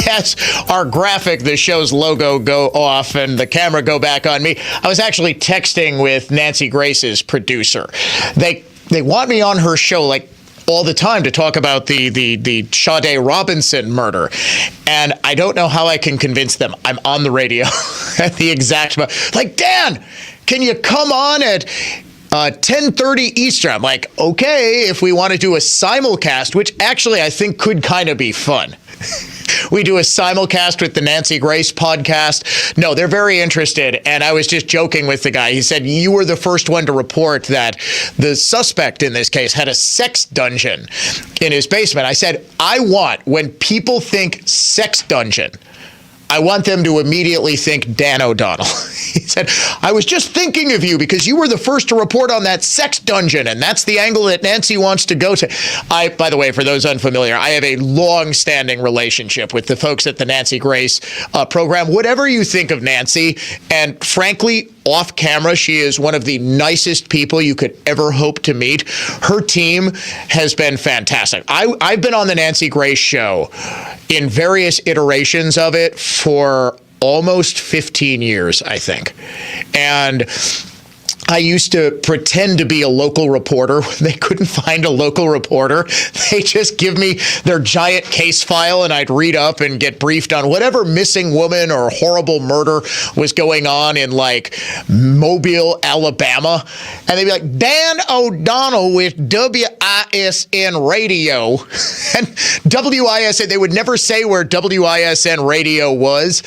as our graphic, the show's logo, go off and the camera go back on me. I was actually texting with Nancy Grace's producer. They want me on her show like all the time to talk about the Sade Robinson murder. And I don't know how I can convince them. I'm on the radio at the exact moment. Like, Dan, can you come on at 10:30 Eastern? I'm like, okay, if we want to do a simulcast, which actually I think could kind of be fun. We do a simulcast with the Nancy Grace podcast. No, they're very interested. And I was just joking with the guy. He said, you were the first one to report that the suspect in this case had a sex dungeon in his basement. I said, when people think sex dungeon, I want them to immediately think Dan O'Donnell. He said, I was just thinking of you because you were the first to report on that sex dungeon, and that's the angle that Nancy wants to go to. By the way, for those unfamiliar, I have a long-standing relationship with the folks at the Nancy Grace program. Whatever you think of Nancy, and frankly, off camera, she is one of the nicest people you could ever hope to meet. Her team has been fantastic. I've been on the Nancy Grace show in various iterations of it for almost 15 years, I think. And I used to pretend to be a local reporter when they couldn't find a local reporter. They just give me their giant case file and I'd read up and get briefed on whatever missing woman or horrible murder was going on in like Mobile, Alabama. And they'd be like, Dan O'Donnell with WISN Radio. And WISN, they would never say where WISN Radio was.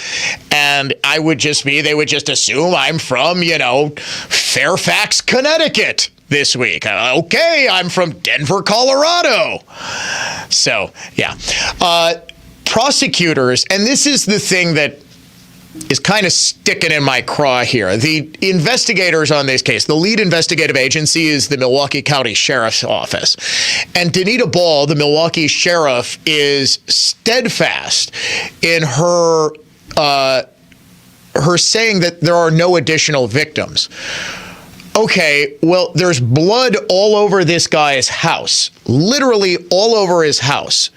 And they would just assume I'm from, Fairfax, Connecticut this week. Okay, I'm from Denver, Colorado. So, yeah. Prosecutors, and this is the thing that is kind of sticking in my craw here. The investigators on this case, the lead investigative agency is the Milwaukee County Sheriff's Office. And Danita Ball, the Milwaukee sheriff, is steadfast in her saying that there are no additional victims. Okay, well, there's blood all over this guy's house, literally all over his house.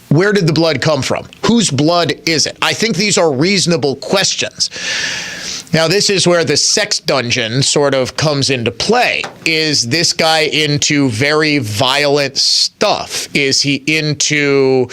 Where did the blood come from? Whose blood is it? I think these are reasonable questions. Now, this is where the sex dungeon sort of comes into play. Is this guy into very violent stuff? Is he into,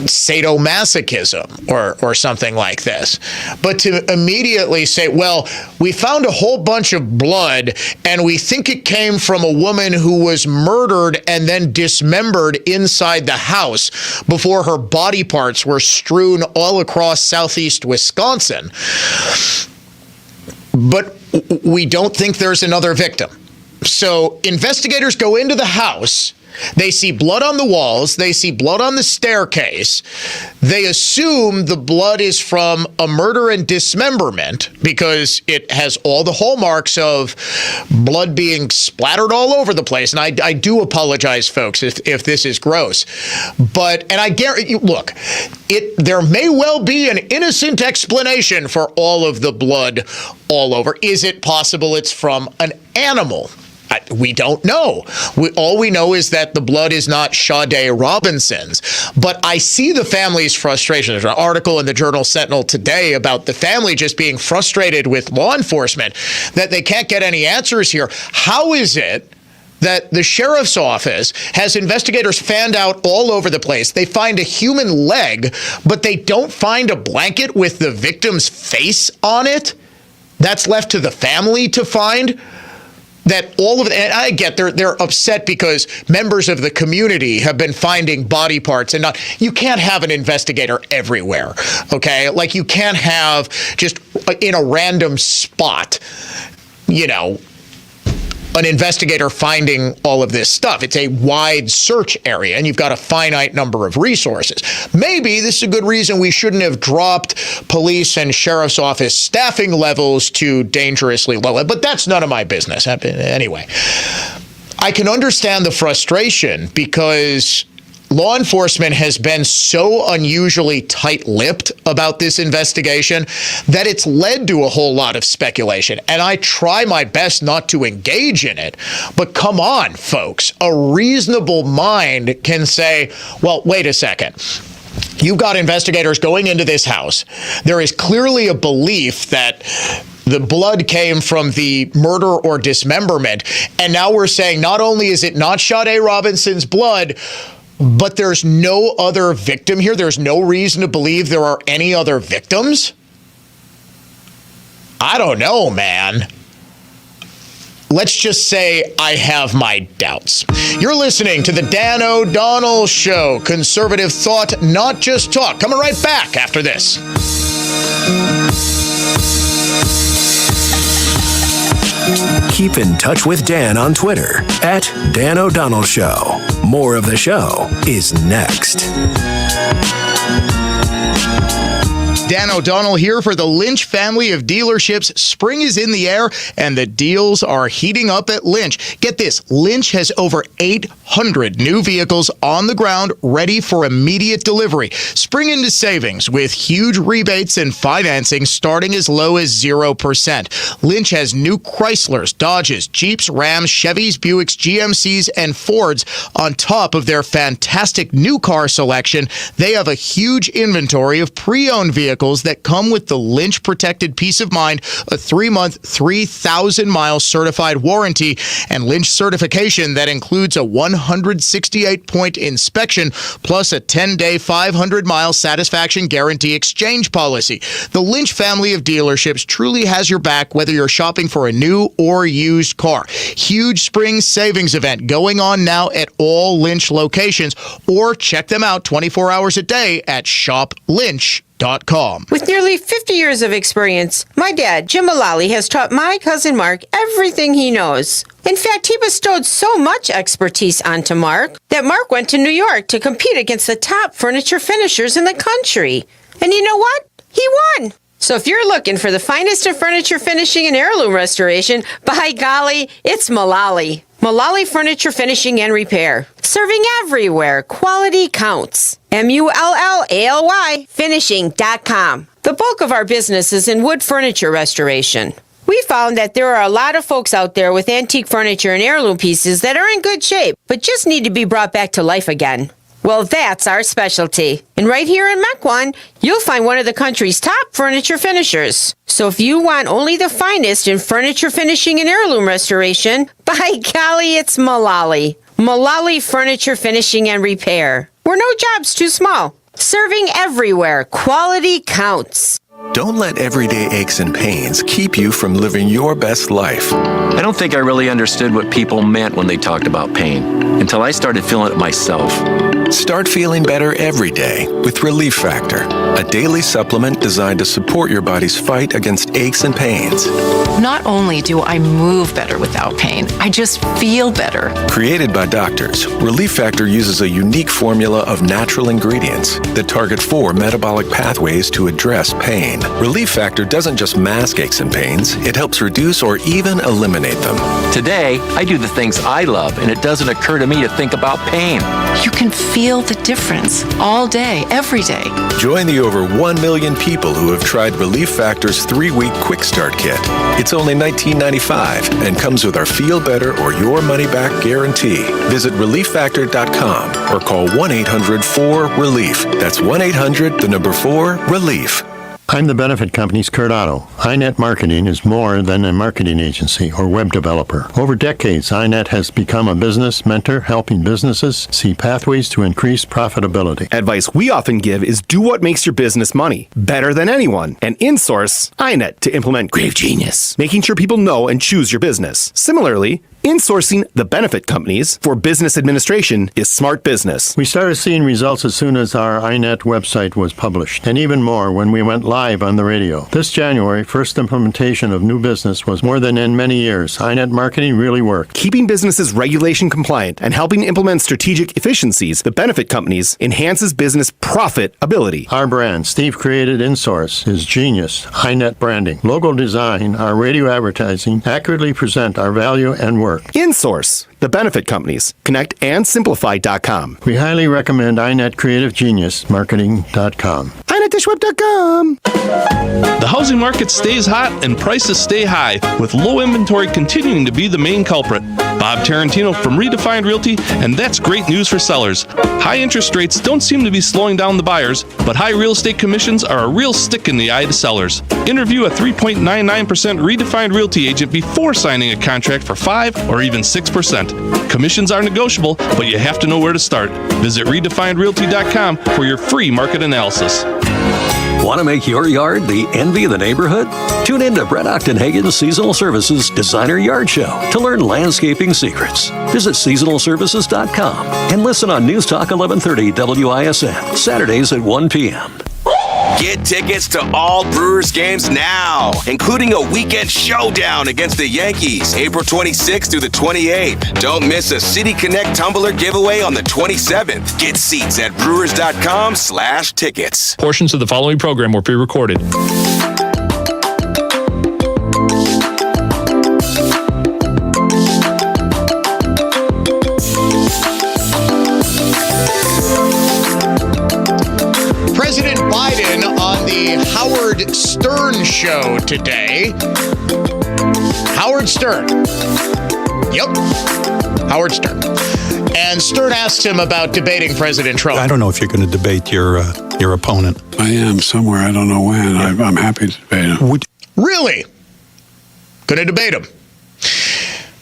sadomasochism or something like this? But to immediately say, well, we found a whole bunch of blood and we think it came from a woman who was murdered and then dismembered inside the house before her body parts were strewn all across southeast Wisconsin. But we don't think there's another victim. So investigators go into the house. They see blood on the walls. They see blood on the staircase. They assume the blood is from a murder and dismemberment because it has all the hallmarks of blood being splattered all over the place. And I do apologize, folks, if this is gross. And I guarantee you, look, there may well be an innocent explanation for all of the blood all over. Is it possible it's from an animal? We don't know. All we know is that the blood is not Sade Robinson's. But I see the family's frustration. There's an article in the Journal Sentinel today about the family just being frustrated with law enforcement, that they can't get any answers here. How is it that the sheriff's office has investigators fanned out all over the place? They find a human leg, but they don't find a blanket with the victim's face on it? That's left to the family to find? That all of it, and I get they're upset because members of the community have been finding body parts and not. You can't have an investigator everywhere, okay? Like you can't have just in a random spot, an investigator finding all of this stuff. It's a wide search area, and you've got a finite number of resources. Maybe this is a good reason we shouldn't have dropped police and sheriff's office staffing levels to dangerously low, but that's none of my business. Anyway, I can understand the frustration because law enforcement has been so unusually tight-lipped about this investigation that it's led to a whole lot of speculation. And I try my best not to engage in it. But come on, folks. A reasonable mind can say, well, wait a second. You've got investigators going into this house. There is clearly a belief that The blood came from the murder or dismemberment. And now we're saying not only is it not Sade Robinson's blood, but there's no other victim here. There's no reason to believe there are any other victims. I don't know, man. Let's just say I have my doubts. You're listening to the Dan O'Donnell Show. Conservative thought, not just talk. Coming right back after this. Keep in touch with Dan on Twitter at Dan O'Donnell Show. More of the show is next. Dan O'Donnell here for the Lynch family of dealerships. Spring is in the air and the deals are heating up at Lynch. Get this, Lynch has over 800 new vehicles on the ground ready for immediate delivery. Spring into savings with huge rebates and financing starting as low as 0%. Lynch has new Chryslers, Dodges, Jeeps, Rams, Chevys, Buicks, GMCs, and Fords on top of their fantastic new car selection. They have a huge inventory of pre-owned vehicles that come with the Lynch protected peace of mind, a 3-month, 3,000-mile certified warranty, and Lynch certification that includes a 168-point inspection, plus a 10-day, 500-mile satisfaction guarantee exchange policy. The Lynch family of dealerships truly has your back, whether you're shopping for a new or used car. Huge spring savings event going on now at all Lynch locations, or check them out 24 hours a day at shoplynch.com. With nearly 50 years of experience, my dad, Jim Mullally, has taught my cousin Mark everything he knows. In fact, he bestowed so much expertise onto Mark that Mark went to New York to compete against the top furniture finishers in the country. And you know what? He won. So if you're looking for the finest in furniture finishing and heirloom restoration, by golly, it's Mullally. Mullally Furniture Finishing and Repair. Serving everywhere. Quality counts. MULLALY finishing.com. The bulk of our business is in wood furniture restoration. We found that there are a lot of folks out there with antique furniture and heirloom pieces that are in good shape, but just need to be brought back to life again. Well, that's our specialty. And right here in Mequon, you'll find one of the country's top furniture finishers. So if you want only the finest in furniture finishing and heirloom restoration, by golly, it's Mullally. Mullally Furniture Finishing and Repair. We're no job's too small. Serving everywhere. Quality counts. Don't let everyday aches and pains keep you from living your best life. I don't think I really understood what people meant when they talked about pain until I started feeling it myself. Start feeling better every day with Relief Factor, a daily supplement designed to support your body's fight against aches and pains. Not only do I move better without pain, I just feel better. Created by doctors, Relief Factor uses a unique formula of natural ingredients that target 4 metabolic pathways to address pain. Relief Factor doesn't just mask aches and pains, it helps reduce or even eliminate them. Today, I do the things I love, and it doesn't occur to me to think about pain. You can feel the difference all day, every day. Join the over 1 million people who have tried Relief Factor's 3-week Quick Start Kit. It's only $19.95 and comes with our Feel Better or Your Money Back guarantee. Visit ReliefFactor.com or call 1-800-4-RELIEF. That's 1-800-4-RELIEF. I'm the benefit company's Kurt Otto. iNet Marketing is more than a marketing agency or web developer. Over decades, iNet has become a business mentor, helping businesses see pathways to increase profitability. Advice we often give is do what makes your business money better than anyone and insource iNet to implement Grave Genius, making sure people know and choose your business. Similarly, insourcing the benefit companies for business administration is smart business. We started seeing results as soon as our iNet website was published, and even more when we went live on the radio. This January, first implementation of new business was more than in many years. iNet marketing really worked. Keeping businesses regulation compliant and helping implement strategic efficiencies, the benefit companies enhances business profitability. Our brand, Steve created InSource, is genius. iNet branding, logo design, our radio advertising accurately present our value and work. InSource, the benefit companies. Connect and simplify.com. We highly recommend iNet Creative Genius Marketing.com. INET-web.com. The housing market stays hot and prices stay high, with low inventory continuing to be the main culprit. Bob Tarantino from Redefined Realty, and that's great news for sellers. High interest rates don't seem to be slowing down the buyers, but high real estate commissions are a real stick in the eye to sellers. Interview a 3.99% Redefined Realty agent before signing a contract for 5 or even 6%. Commissions are negotiable, but you have to know where to start. Visit redefinedrealty.com for your free market analysis. Want to make your yard the envy of the neighborhood? Tune in to Brett Octenhagen's Seasonal Services Designer Yard Show to learn landscaping secrets. Visit seasonalservices.com and listen on News Talk 1130 WISN, Saturdays at 1 p.m. Get tickets to all Brewers games now, including a weekend showdown against the Yankees, April 26th through the 28th. Don't miss a City Connect tumbler giveaway on the 27th. Get seats at brewers.com/tickets. Portions of the following program were pre-recorded. President Biden on the Howard Stern show today. Howard Stern. Yep. Howard Stern. And Stern asked him about debating President Trump. I don't know if you're going to debate your opponent. I am somewhere. I don't know when. I'm happy to debate him. Really? Going to debate him.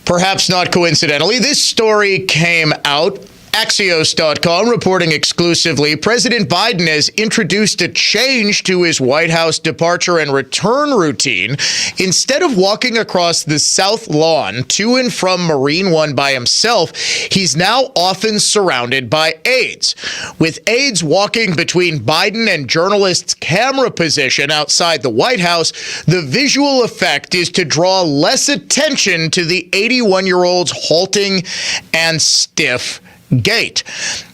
Perhaps not coincidentally, this story came out. Axios.com reporting exclusively, President Biden has introduced a change to his White House departure and return routine. Instead of walking across the South Lawn to and from Marine One by himself, he's now often surrounded by aides. With aides walking between Biden and journalists' camera position outside the White House, the visual effect is to draw less attention to the 81-year-old's halting and stiff gait.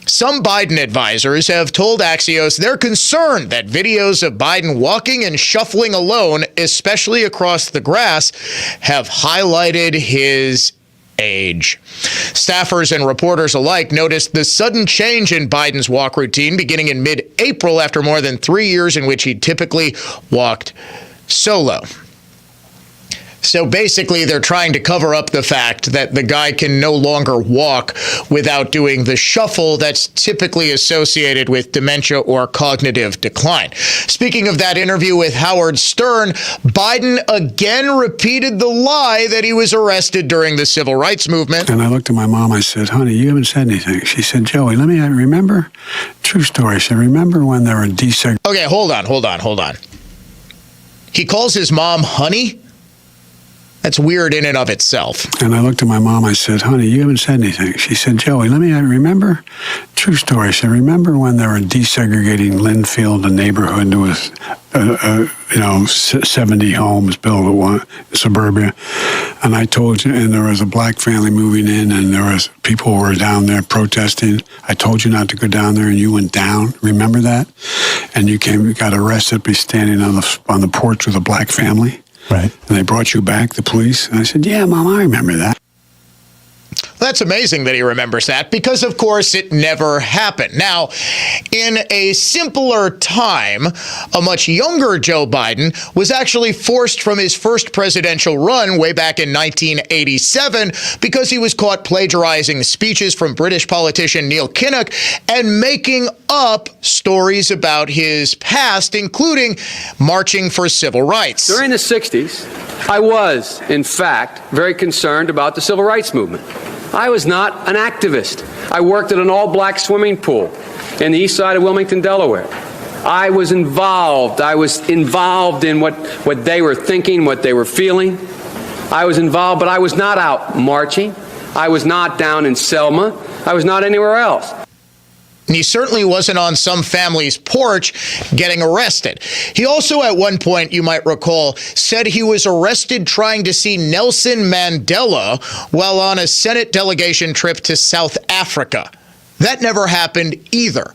Some Biden advisors have told Axios they're concerned that videos of Biden walking and shuffling alone, especially across the grass, have highlighted his age. Staffers and reporters alike noticed the sudden change in Biden's walk routine beginning in mid-April after more than 3 years in which he typically walked solo. So basically, they're trying to cover up the fact that the guy can no longer walk without doing the shuffle that's typically associated with dementia or cognitive decline. Speaking of that interview with Howard Stern, Biden again repeated the lie that he was arrested during the civil rights movement. And I looked at my mom. I said, honey, you haven't said anything. She said, Joey, let me remember. True story. She said, remember when they were desegregated? Okay, hold on. He calls his mom honey? That's weird in and of itself. And I looked at my mom. I said, honey, you haven't said anything. She said, Joey, let me remember. True story. She said, remember when they were desegregating Linfield, a neighborhood? There was, 70 homes built at one suburbia. And I told you, and there was a black family moving in, and there was people who were down there protesting. I told you not to go down there, and you went down. Remember that? And you got arrested by standing on the porch with a black family. Right. And they brought you back, the police? And I said, yeah, Mom, I remember that. That's amazing that he remembers that because, of course, it never happened. Now, in a simpler time, a much younger Joe Biden was actually forced from his first presidential run way back in 1987 because he was caught plagiarizing speeches from British politician Neil Kinnock and making up stories about his past, including marching for civil rights. During the 60s, I was, in fact, very concerned about the civil rights movement. I was not an activist. I worked at an all-black swimming pool in the east side of Wilmington, Delaware. I was involved. In what they were thinking, what they were feeling. I was involved, but I was not out marching. I was not down in Selma. I was not anywhere else. And he certainly wasn't on some family's porch getting arrested. He also, at one point, you might recall, said he was arrested trying to see Nelson Mandela while on a Senate delegation trip to South Africa. That never happened either.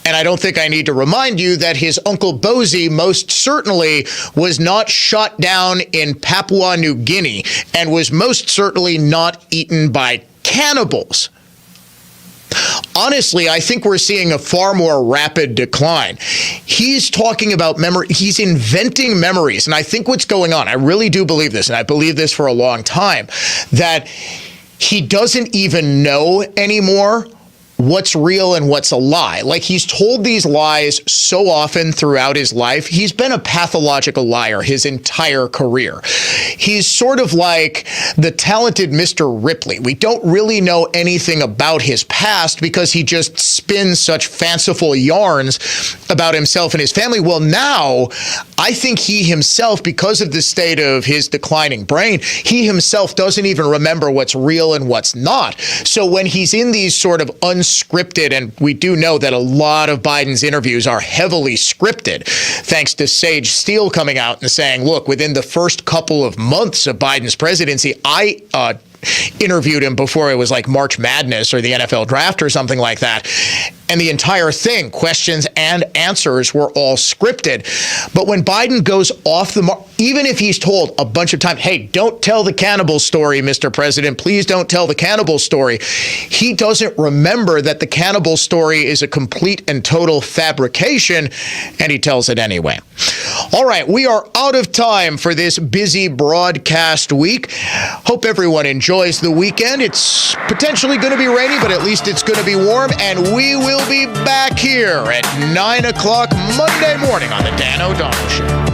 And I don't think I need to remind you that his Uncle Bosie most certainly was not shot down in Papua New Guinea and was most certainly not eaten by cannibals. honestly, I think we're seeing a far more rapid decline. He's talking about memory. He's inventing memories. And I think what's going on, I really do believe this, and I believe this for a long time, that he doesn't even know anymore what's real and what's a lie. Like, he's told these lies so often throughout his life. He's been a pathological liar his entire career. He's sort of like the talented Mr. Ripley. We don't really know anything about his past because he just spins such fanciful yarns about himself and his family. Well, now, I think he himself, because of the state of his declining brain, he himself doesn't even remember what's real and what's not. So when he's in these sort of unscripted, and we do know that a lot of Biden's interviews are heavily scripted, thanks to Sage Steele coming out and saying, look, within the first couple of months of Biden's presidency, I interviewed him before it was like March Madness or the NFL draft or something like that. And the entire thing, questions and answers, were all scripted. But when Biden goes off the mark, even if he's told a bunch of times, hey, don't tell the cannibal story, Mr. President, please don't tell the cannibal story, he doesn't remember that the cannibal story is a complete and total fabrication, and he tells it anyway. All right, we are out of time for this busy broadcast week. Hope everyone enjoys the weekend. It's potentially going to be rainy, but at least it's going to be warm, and we will be back here at 9 o'clock Monday morning on the Dan O'Donnell Show.